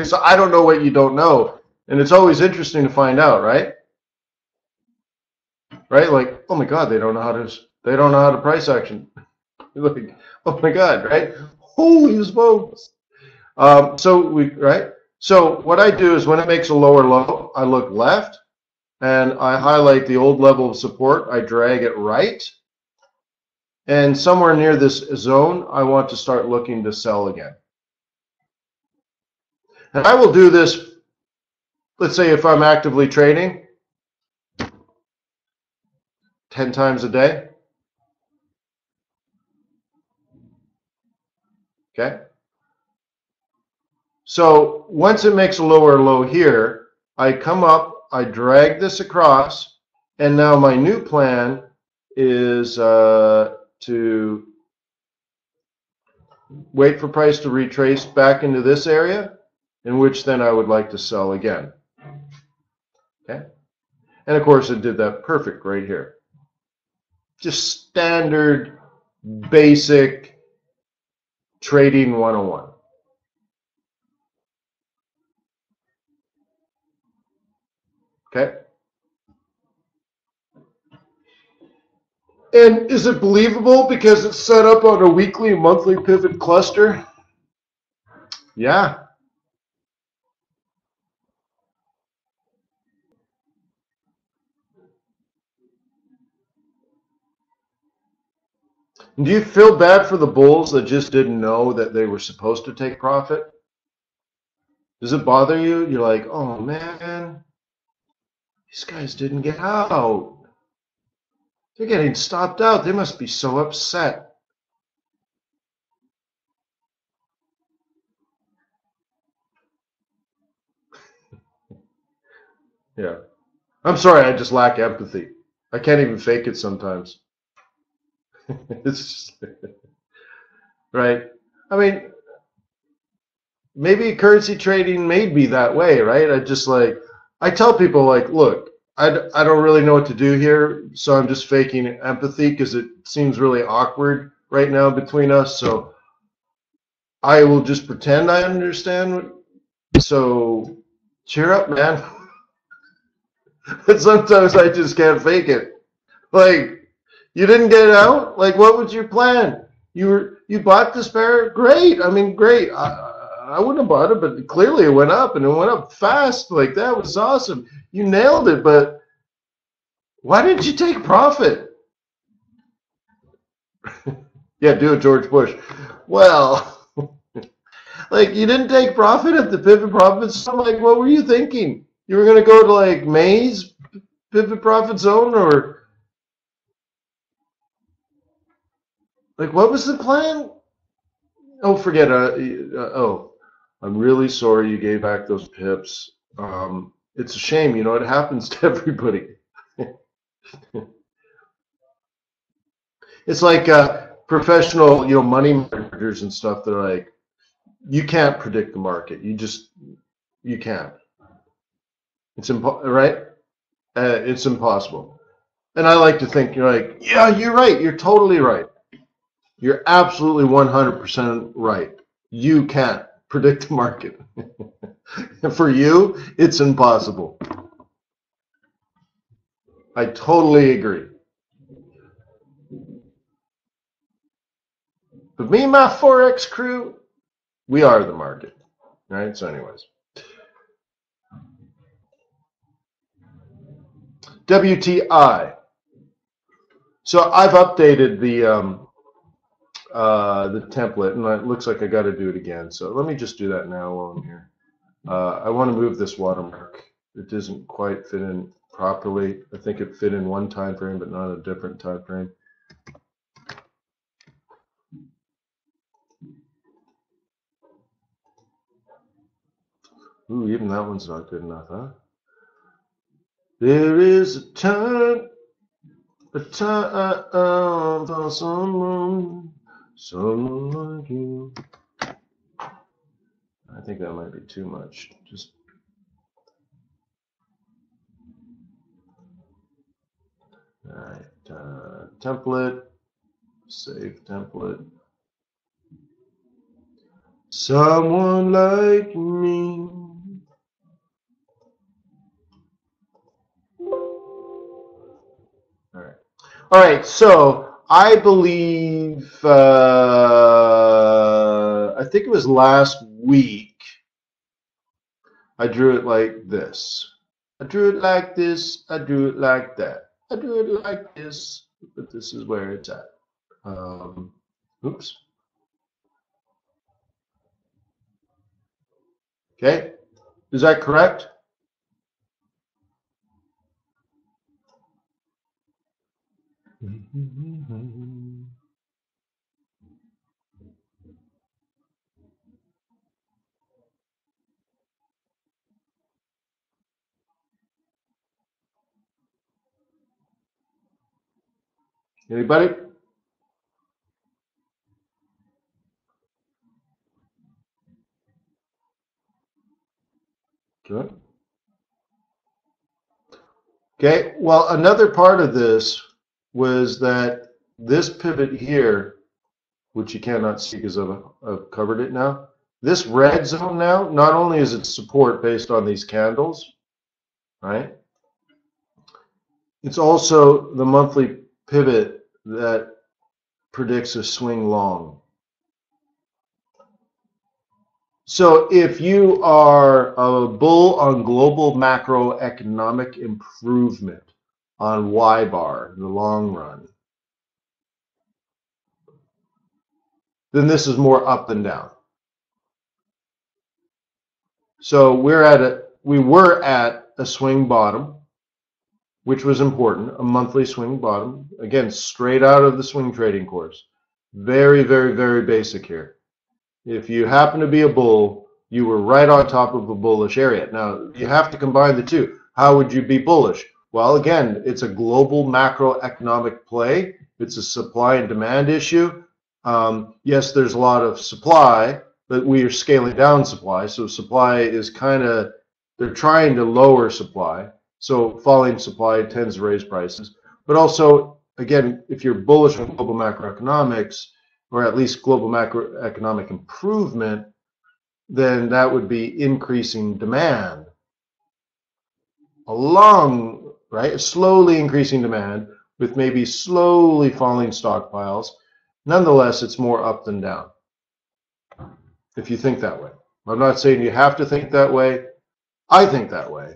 So I don't know what you don't know. And it's always interesting to find out, right? Right? Like, oh my God, they don't know how to price action. Like, oh my God, right? Holy smokes. So what I do is when it makes a lower low, I look left and I highlight the old level of support. I drag it right. And somewhere near this zone, I want to start looking to sell again. And I will do this, let's say if I'm actively trading, 10 times a day. Okay. So once it makes a lower low here, I come up, I drag this across, and now my new plan is to wait for price to retrace back into this area, in which then I would like to sell again. Okay. And of course it did that perfect right here. Just standard, basic trading 101. Okay. And is it believable because it's set up on a weekly and monthly pivot cluster? Yeah. Do you feel bad for the bulls that just didn't know that they were supposed to take profit? Does it bother you? You're like, oh man, these guys didn't get out. They're getting stopped out. They must be so upset. Yeah. I'm sorry, I just lack empathy. I can't even fake it sometimes. It's just, right. I mean, maybe currency trading may be that way, right? I tell people like, look, I don't really know what to do here, so I'm just faking empathy because it seems really awkward right now between us. So I will just pretend I understand. So cheer up, man. But sometimes I just can't fake it. Like, you didn't get out? Like, what was your plan? You bought this pair? Great. I mean, great. I wouldn't have bought it, but clearly it went up and it went up fast. Like, that was awesome. You nailed it, but why didn't you take profit? Yeah, do it, George Bush. Well, like, you didn't take profit at the pivot profit zone. Like, what were you thinking? You were going to go to like May's pivot profit zone, or like, what was the plan? Oh, forget. Oh, I'm really sorry you gave back those pips. It's a shame, you know. It happens to everybody. It's like professional, money managers and stuff. They're like, you can't predict the market. You can't. Right? It's impossible. And I like to think you're like, yeah, you're right. You're totally right. You're absolutely 100% right. You can't predict the market. For you, it's impossible. I totally agree. But me and my Forex crew, we are the market. Right? So anyways. WTI. So I've updated the template, and it looks like I got to do it again. So let me just do that now while I'm here. I want to move this watermark. It doesn't quite fit in properly. I think it fit in one time frame, but not a different time frame. Ooh, even that one's not good enough, huh? There is a time for someone like you. I think that might be too much. Just all right. Template, save template. Someone like me. All right, so I believe, I think it was last week, I drew it like this. I drew it like this, I drew it like that. I drew it like this, but this is where it's at. Oops. Okay, is that correct? Anybody? Good. Okay, well, another part of this was that this pivot here, which you cannot see because I've covered it now, this red zone now, not only is it support based on these candles, right? It's also the monthly pivot that predicts a swing long. So if you are a bull on global macroeconomic improvement on Y bar in the long run, then this is more up than down. So we were at a swing bottom, which was important, a monthly swing bottom. Again, straight out of the swing trading course. Very, very, very basic here. If you happen to be a bull, you were right on top of a bullish area. Now, you have to combine the two. How would you be bullish? Well, again, it's a global macroeconomic play. It's a supply and demand issue. Yes, there's a lot of supply, but we are scaling down supply. So supply is they're trying to lower supply. So falling supply tends to raise prices. But also, again, if you're bullish on global macroeconomics, or at least global macroeconomic improvement, then that would be increasing demand. Slowly increasing demand with maybe slowly falling stockpiles. Nonetheless, it's more up than down, if you think that way. I'm not saying you have to think that way. I think that way,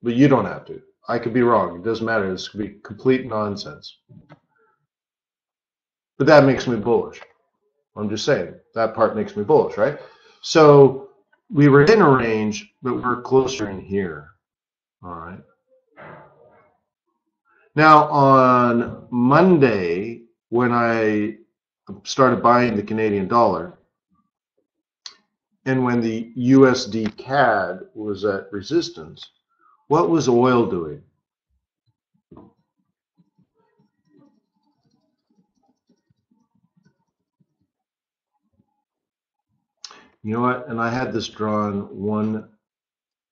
but you don't have to. I could be wrong. It doesn't matter. This could be complete nonsense. But that makes me bullish. I'm just saying, that part makes me bullish, right? So we were in a range, but we're closer in here. All right. Now on Monday, when I started buying the Canadian dollar, and when the USD CAD was at resistance, what was oil doing? You know what? And I had this drawn one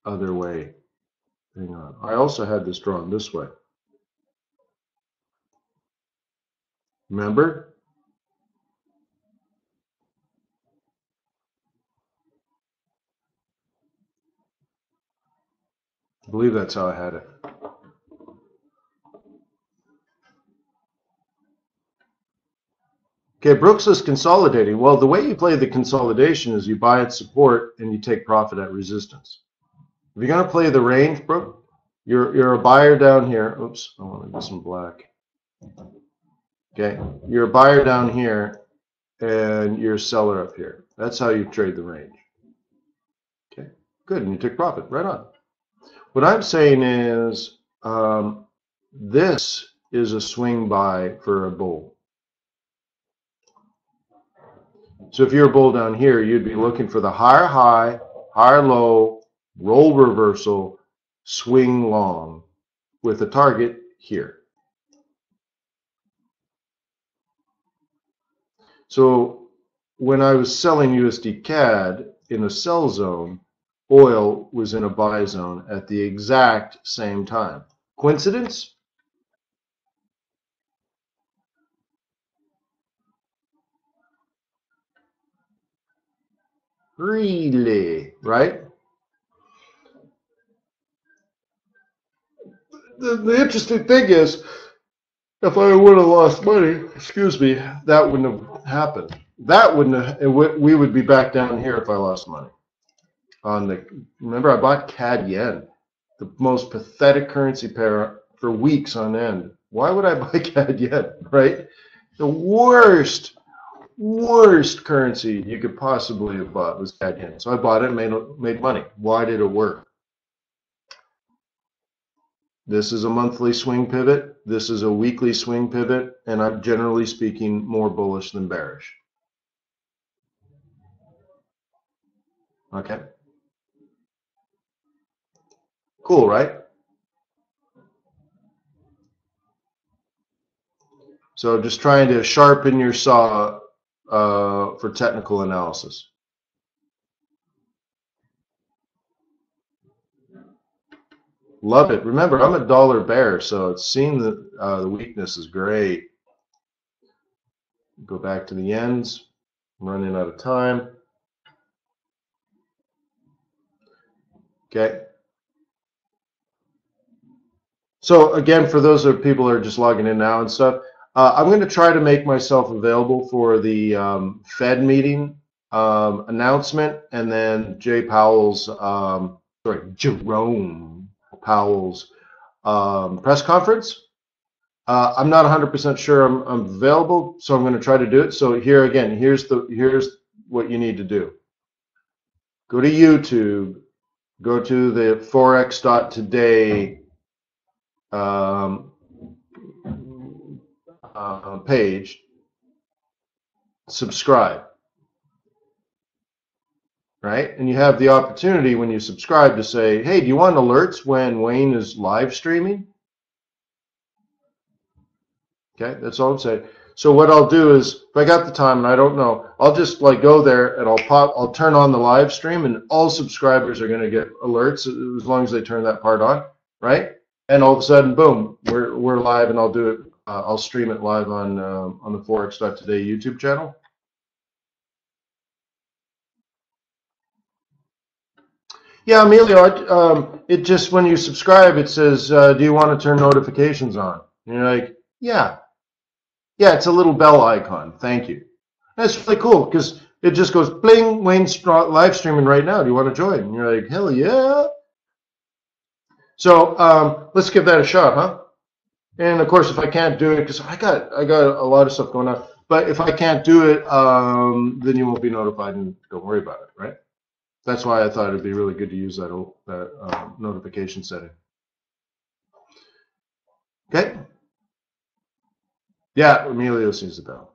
other way. Hang on. I also had this drawn this way. Remember? I believe that's how I had it. Okay, Brooks is consolidating. Well, the way you play the consolidation is you buy at support and you take profit at resistance. If you're going to play the range, Brooke, you're a buyer down here. Oops, I want to get some black. Okay, you're a buyer down here and you're a seller up here. That's how you trade the range. Okay, good, and you took profit, right on. What I'm saying is this is a swing buy for a bull. So if you're a bull down here, you'd be looking for the higher high, higher low, roll reversal, swing long with a target here. So when I was selling USD CAD in a sell zone, oil was in a buy zone at the exact same time. Coincidence? Really, right? The interesting thing is, if I would have lost money, excuse me, that wouldn't have happened. That wouldn't have, we would be back down here if I lost money. Remember, I bought CAD yen, the most pathetic currency pair for weeks on end. Why would I buy CAD yen, right? The worst currency you could possibly have bought was CAD yen. So I bought it and made money. Why did it work? This is a monthly swing pivot. This is a weekly swing pivot. And I'm generally speaking more bullish than bearish. Okay. Cool, right? So just trying to sharpen your saw for technical analysis. Love it. Remember, I'm a dollar bear, so seeing the weakness is great. Go back to the ends. I'm running out of time. Okay. So again, for those of people who are just logging in now and stuff, I'm going to try to make myself available for the Fed meeting announcement, and then Jerome Powell's press conference. I'm not 100% sure I'm available, so I'm going to try to do it. So here again, here's what you need to do. Go to YouTube, go to the Forex.Today page, subscribe, right? And you have the opportunity when you subscribe to say, hey, do you want alerts when Wayne is live streaming? Okay, that's all I'm saying. So what I'll do is, if I got the time and I don't know, I'll just like go there and I'll turn on the live stream, and all subscribers are going to get alerts as long as they turn that part on, right? And all of a sudden, boom, we're live, and I'll do it. I'll stream it live on the Forex.Today YouTube channel. Yeah, Emilio, it just, when you subscribe, it says, do you want to turn notifications on? And you're like, yeah. Yeah, it's a little bell icon. Thank you. That's really cool because it just goes bling, Wayne's live streaming right now. Do you want to join? And you're like, hell yeah. So let's give that a shot, huh? And of course, if I can't do it, because I got a lot of stuff going on, but if I can't do it, then you won't be notified, and don't worry about it, right? That's why I thought it'd be really good to use that notification setting. Okay. Yeah, Emilio sees the bell.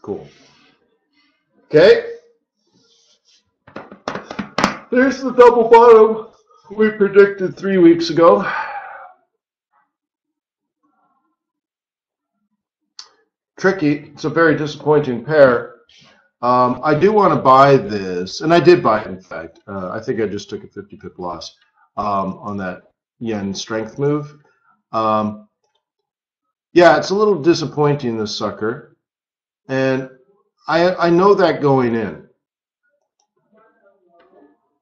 Cool. Okay. There's the double bottom we predicted 3 weeks ago. Tricky. It's a very disappointing pair. I do want to buy this, and I did buy it, in fact. I think I just took a 50 pip loss on that yen strength move. Yeah, it's a little disappointing, this sucker. And I know that going in.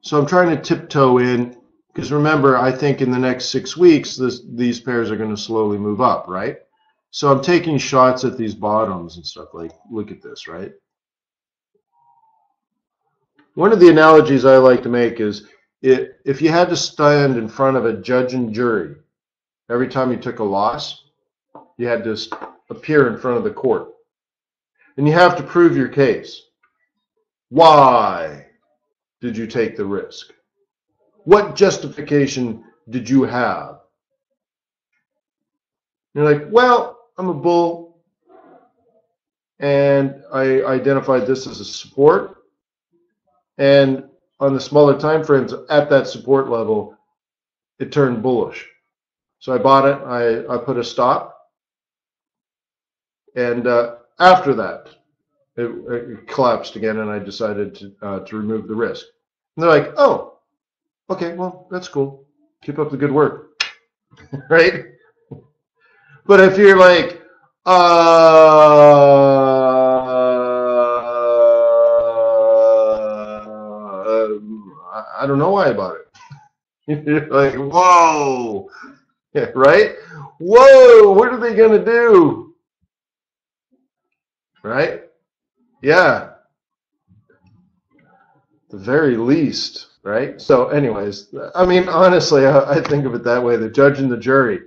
So I'm trying to tiptoe in, because remember, I think in the next 6 weeks, these pairs are going to slowly move up, right? So I'm taking shots at these bottoms and stuff. Like, look at this, right? One of the analogies I like to make is, if you had to stand in front of a judge and jury every time you took a loss, you had to appear in front of the court. And you have to prove your case. Why did you take the risk? What justification did you have? You're like, well, I'm a bull, and I identified this as a support. And on the smaller time frames at that support level, it turned bullish. So I bought it. I put a stop. And after that, it collapsed again, and I decided to remove the risk. And they're like, oh, okay, well, that's cool. Keep up the good work. Right? But if you're like, I don't know why I bought it. You're like, whoa, yeah, right? Whoa, what are they going to do? Right? Yeah. The very least, right? So anyways, I mean, honestly, I think of it that way, the judge and the jury.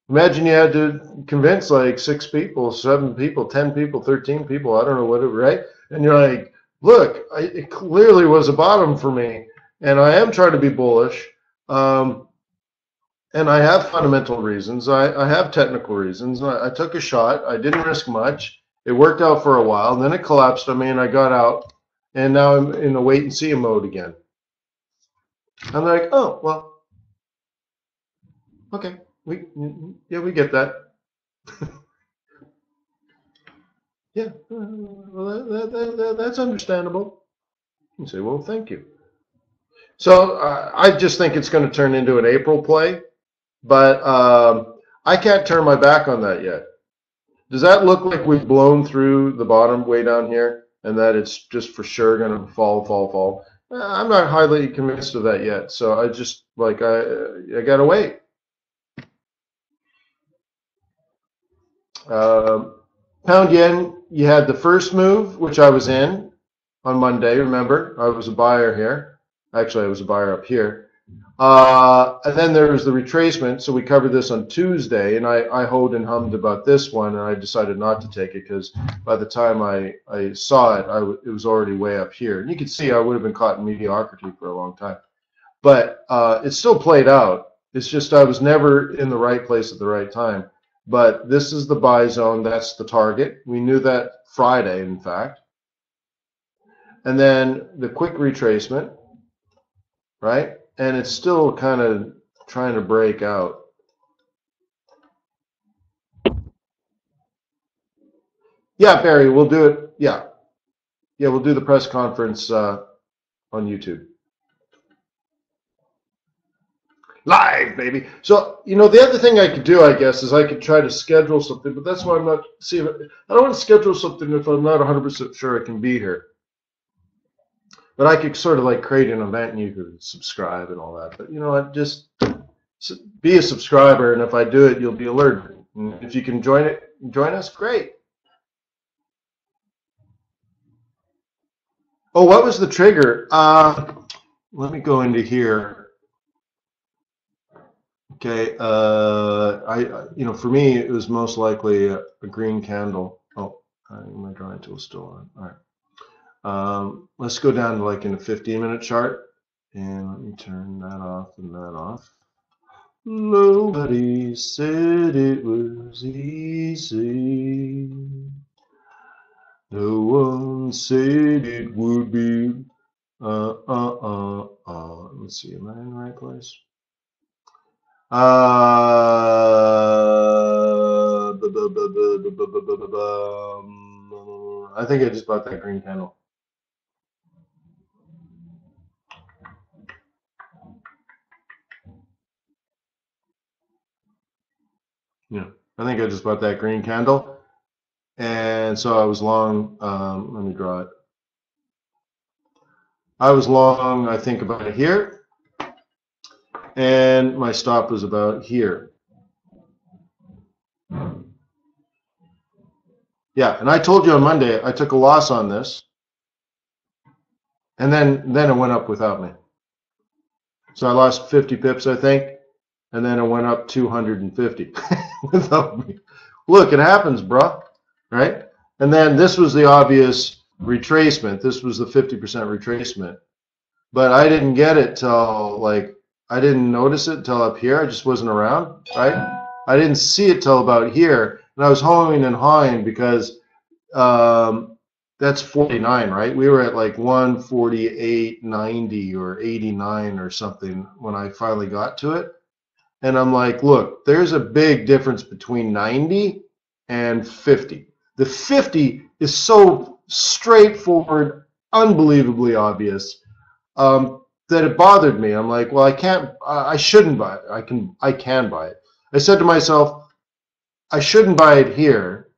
Imagine you had to convince like 6 people, 7 people, 10 people, 13 people, I don't know what, right? And you're like, look, it clearly was a bottom for me, and I am trying to be bullish, and I have fundamental reasons, I have technical reasons. I took a shot, I didn't risk much, it worked out for a while, and then it collapsed on me, and I got out, and now I'm in a wait and see mode again. I'm like, oh, well, okay. We get that. Yeah, well, that's understandable. You say, well, thank you. So I just think it's going to turn into an April play, but I can't turn my back on that yet. Does that look like we've blown through the bottom way down here, and that it's just for sure going to fall? I'm not highly convinced of that yet. So I just like I gotta wait. Pound yen, you had the first move, which I was in on Monday. Remember, I was a buyer here. Actually, I was a buyer up here. And then there was the retracement. So we covered this on Tuesday, and I hoed and hummed about this one, and I decided not to take it because by the time I saw it, it was already way up here. And you can see I would have been caught in mediocrity for a long time. But it still played out. It's just I was never in the right place at the right time. But this is the buy zone. That's the target. We knew that Friday, in fact. And then the quick retracement, right? And it's still kind of trying to break out. Yeah, Barry, we'll do it. Yeah. Yeah, we'll do the press conference on YouTube. Live, baby. So, you know, the other thing I could do, I guess, is I could try to schedule something, but that's why I'm not, see, I don't want to schedule something if I'm not 100% sure I can be here. But I could sort of like create an event and you could subscribe and all that. But, you know what, just be a subscriber, and if I do it, you'll be alerted. And if you can join us, great. Oh, what was the trigger? Let me go into here. Okay, you know, for me, it was most likely a green candle. Oh, my drawing tool's still on. All right. Let's go down to like in a 15-minute chart, and let me turn that off and that off. Nobody said it was easy. No one said it would be. Let's see, am I in the right place? I think I just bought that green candle. Yeah, I think I just bought that green candle. And so I was long, let me draw it. I was long, I think, about it here. And my stop was about here. Yeah, and I told you on Monday I took a loss on this. And then it went up without me. So I lost 50 pips, I think. And then it went up 250 without me. Look, it happens, bro. Right? And then this was the obvious retracement. This was the 50% retracement. But I didn't get it till, like, I didn't notice it till up here. I just wasn't around, right? I didn't see it till about here. And I was hoeing and hawing because that's 49, right? We were at like 148.90 or 89 or something when I finally got to it. And I'm like, look, there's a big difference between 90 and 50. The 50 is so straightforward, unbelievably obvious, that it bothered me. I'm like, well, I shouldn't buy it. I can buy it. I said to myself, I shouldn't buy it here.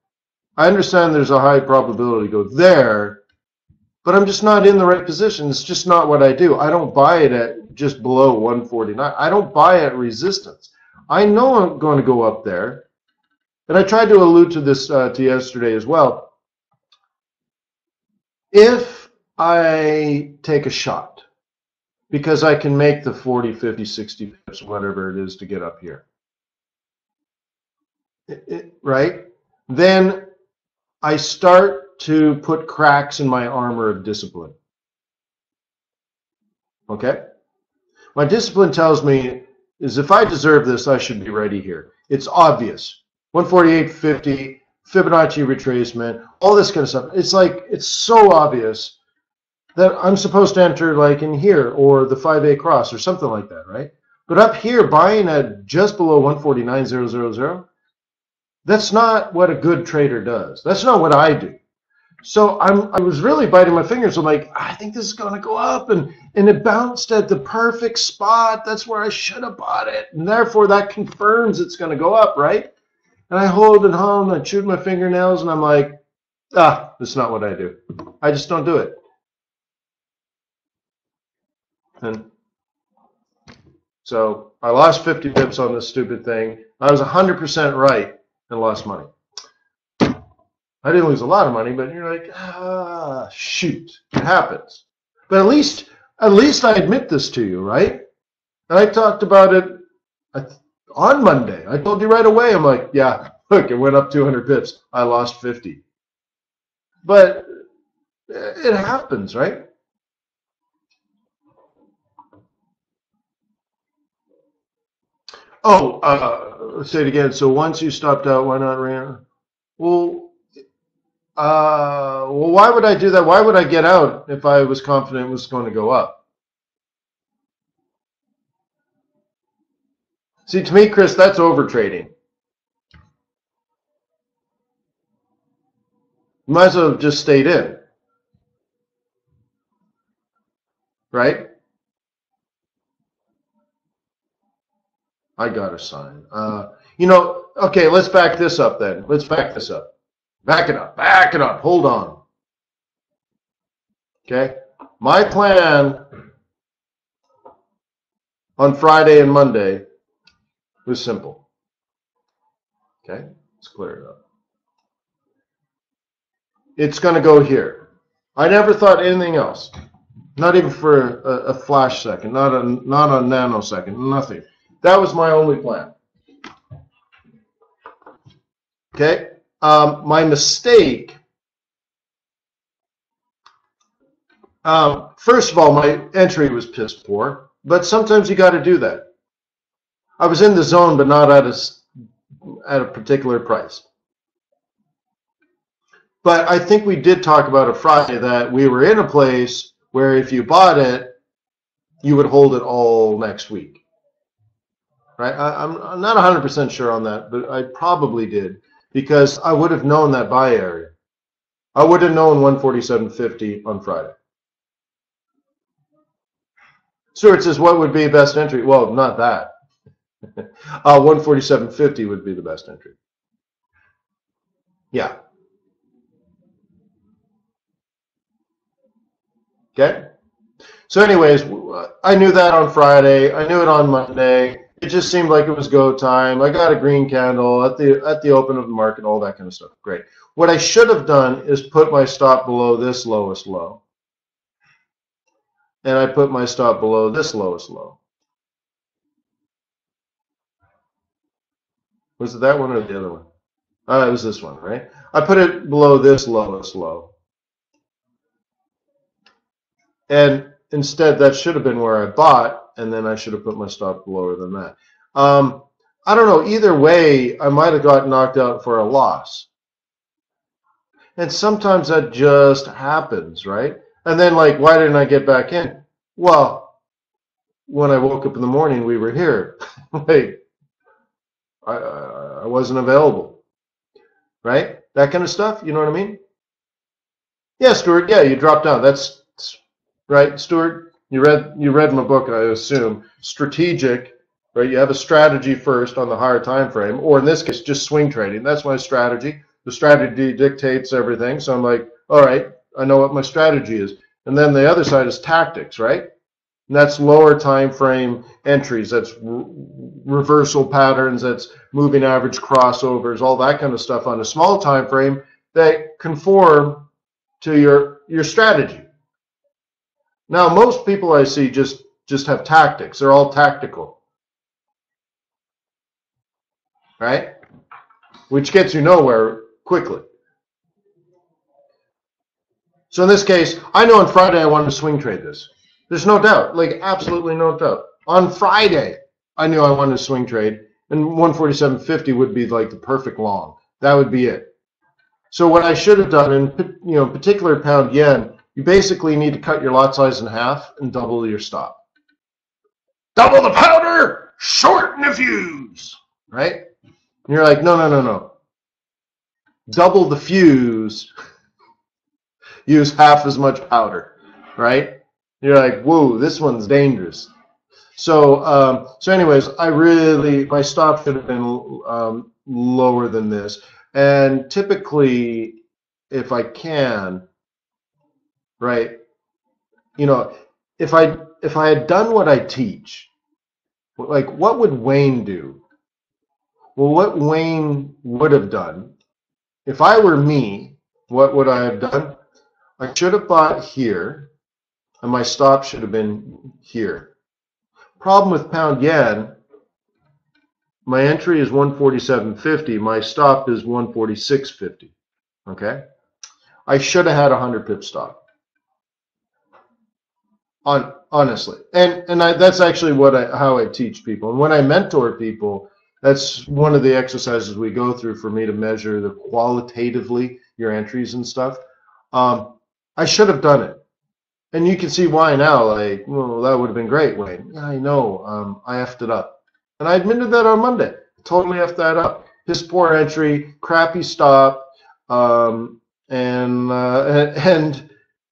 I understand there's a high probability to go there, but I'm just not in the right position. It's just not what I do. I don't buy it at just below 149. I don't buy at resistance. I know I'm going to go up there. And I tried to allude to this to yesterday as well. If I take a shot, because I can make the 40, 50, 60 pips, whatever it is, to get up here, right? Then I start to put cracks in my armor of discipline. Okay? My discipline tells me is if I deserve this, I should be ready here. It's obvious. 148.50, Fibonacci retracement, all this kind of stuff. It's like, it's so obvious that I'm supposed to enter like in here or the 5A cross or something like that, right? But up here, buying at just below 149.000, that's not what a good trader does. That's not what I do. So I was really biting my fingers. I'm like, I think this is going to go up, and it bounced at the perfect spot. That's where I should have bought it, and therefore that confirms it's going to go up, right? And I hold it home, I chewed my fingernails, and I'm like, that's not what I do. I just don't do it. And so I lost 50 pips on this stupid thing. I was 100% right and lost money. I didn't lose a lot of money, but you're like, shoot, it happens. But at least I admit this to you, right? And I talked about it on Monday. I told you right away. I'm like, yeah, look, it went up 200 pips. I lost 50. But it happens, right? Oh, say it again. So once you stopped out, why not ran? Well, why would I do that? Why would I get out if I was confident it was going to go up? See, to me, Chris, that's over trading. You might as well have just stayed in, right? I got a sign. Okay, let's back this up then. Let's back this up. Back it up. Back it up. Hold on. Okay? My plan on Friday and Monday was simple. Okay? Let's clear it up. It's going to go here. I never thought anything else. Not even for a flash second. Not a nanosecond. Nothing. That was my only plan. Okay? My mistake, first of all, my entry was piss poor, but sometimes you got to do that. I was in the zone, but not at a particular price. But I think we did talk about it Friday that we were in a place where if you bought it, you would hold it all next week. Right? I'm not 100% sure on that, but I probably did because I would have known that buy area. I would have known 147.50 on Friday. Stuart says, what would be best entry? Well, not that. 147.50 would be the best entry. Yeah. Okay. So anyways, I knew that on Friday. I knew it on Monday. It just seemed like it was go time. I got a green candle at the open of the market, all that kind of stuff. Great. What I should have done is put my stop below this lowest low. And I put my stop below this lowest low. Was it that one or the other one? It was this one, right? I put it below this lowest low. And instead, that should have been where I bought, and then I should have put my stop lower than that. I don't know. Either way, I might have got knocked out for a loss. And sometimes that just happens, right? And then, like, why didn't I get back in? Well, when I woke up in the morning, we were here. Like, I wasn't available, right? That kind of stuff. You know what I mean? Yeah, Stuart. Yeah, you dropped down. That's right, Stuart. You read my book, I assume. Strategic, right? You have a strategy first on the higher time frame, or in this case, just swing trading. That's my strategy. The strategy dictates everything. So I'm like, all right, I know what my strategy is. And then the other side is tactics, right? And that's lower time frame entries. That's reversal patterns. That's moving average crossovers, all that kind of stuff on a small time frame that conform to your strategy. Now, most people I see just have tactics. They're all tactical, right? Which gets you nowhere quickly. So in this case, I know on Friday I wanted to swing trade this. There's no doubt, like absolutely no doubt. On Friday, I knew I wanted to swing trade, and 147.50 would be like the perfect long. That would be it. So what I should have done, in particular pound yen, you basically need to cut your lot size in half and double your stop. Double the powder, shorten the fuse, right? And you're like, no. Double the fuse, use half as much powder, right? You're like, whoa, this one's dangerous. So, anyways, my stop should have been lower than this. And typically, if I can, right, if if I had done what I teach, like what would Wayne do? Well, what Wayne would have done, if I were me, what would I have done? I should have bought here, and my stop should have been here. Problem with pound yen, my entry is 147.50, my stop is 146.50. Okay? I should have had a 100 pip stop. Honestly, that's actually how I teach people, and when I mentor people, that's one of the exercises we go through for me to measure the qualitatively your entries and stuff. I should have done it, and you can see why now. Like, well, that would have been great, Wayne. Yeah, I know. I effed it up, and I admitted that on Monday. Totally effed that up. His poor entry, crappy stop, and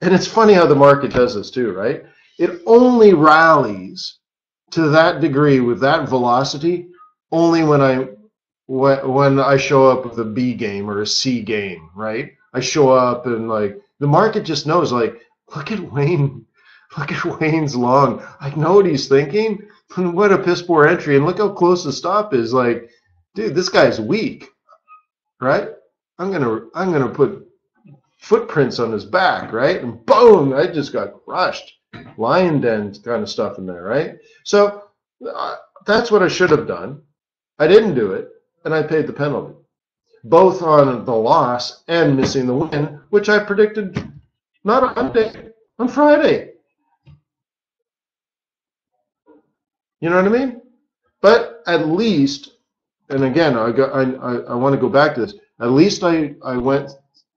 it's funny how the market does this too, right? It only rallies to that degree with that velocity only when I show up with a B game or a C game, right? I show up and like the market just knows, like, look at Wayne, look at Wayne's long. I know what he's thinking. What a piss poor entry, and look how close the stop is. Like, dude, this guy's weak, right? I'm gonna put footprints on his back, right? And boom, I just got crushed. Lion den kind of stuff in there, right? So that's what I should have done. I didn't do it, and I paid the penalty, both on the loss and missing the win, which I predicted not on Monday, on Friday. You know what I mean? But at least, and again, I want to go back to this. At least I went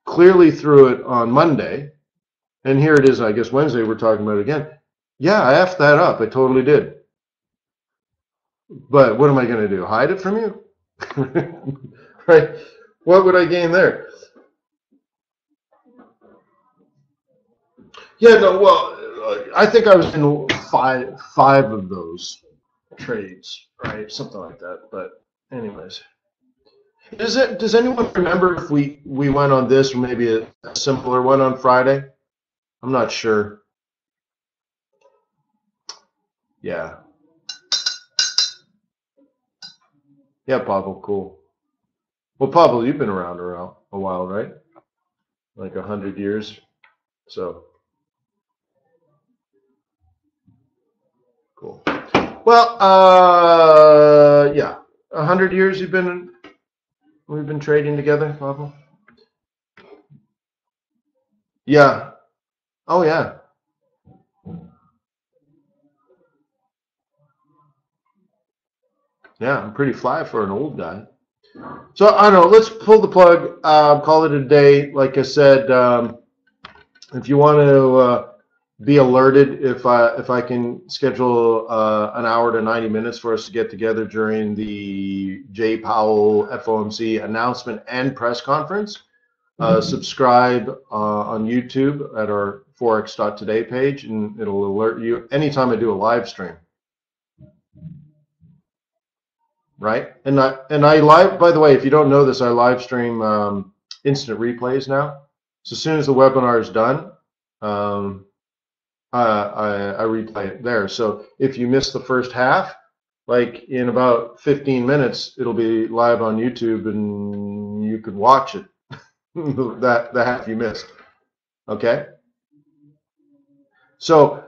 clearly through it on Monday. And here it is, I guess Wednesday, we're talking about it again. Yeah, I effed that up. I totally did. But what am I going to do? Hide it from you? Right? What would I gain there? Yeah, no, well, I think I was in five of those trades, right? Something like that. But anyways. Does anyone remember if we went on this or maybe a simpler one on Friday? I'm not sure. Yeah. Yeah, Pavel, cool. Well, Pavel, you've been around a while, right? Like 100 years. So, cool. Well, yeah. 100 years we've been trading together, Pavel? Yeah. Oh, yeah. Yeah, I'm pretty fly for an old guy. So, I don't know. Let's pull the plug, call it a day. Like I said, if you want to be alerted if I can schedule an hour to 90 minutes for us to get together during the Jay Powell FOMC announcement and press conference. Subscribe on YouTube at our Forex.Today page, and it'll alert you anytime I do a live stream. Right? And I live, by the way, if you don't know this, I live stream instant replays now. So as soon as the webinar is done, I replay it there. So if you miss the first half, like in about 15 minutes, it'll be live on YouTube and you could watch it, the half you missed. Okay? So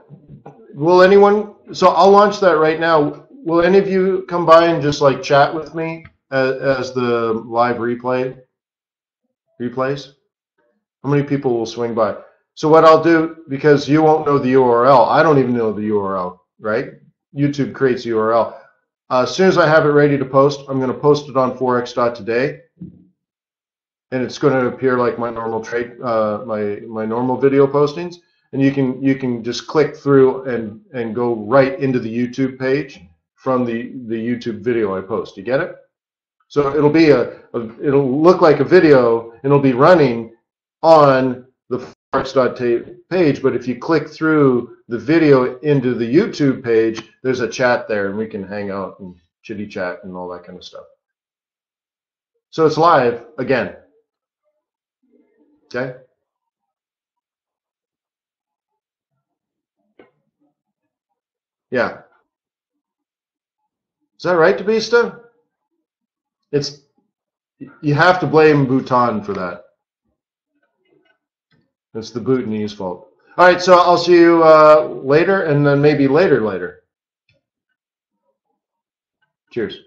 so I'll launch that right now. Will any of you come by and just like chat with me as the live replays? How many people will swing by? So what I'll do, because you won't know the URL, I don't even know the URL, right? YouTube creates the URL. As soon as I have it ready to post, I'm going to post it on Forex.Today, and it's going to appear like my normal my normal video postings, and you can just click through and go right into the YouTube page from the YouTube video I post. You get it? So it'll be it'll look like a video, and it'll be running on the Forex.Today page, but if you click through the video into the YouTube page, there's a chat there, and we can hang out and chitty chat and all that kind of stuff. So it's live again. Okay? Yeah. Is that right, Tabista? It's you have to blame Bhutan for that. It's the Bhutanese fault. All right, so I'll see you later, and then maybe later. Cheers.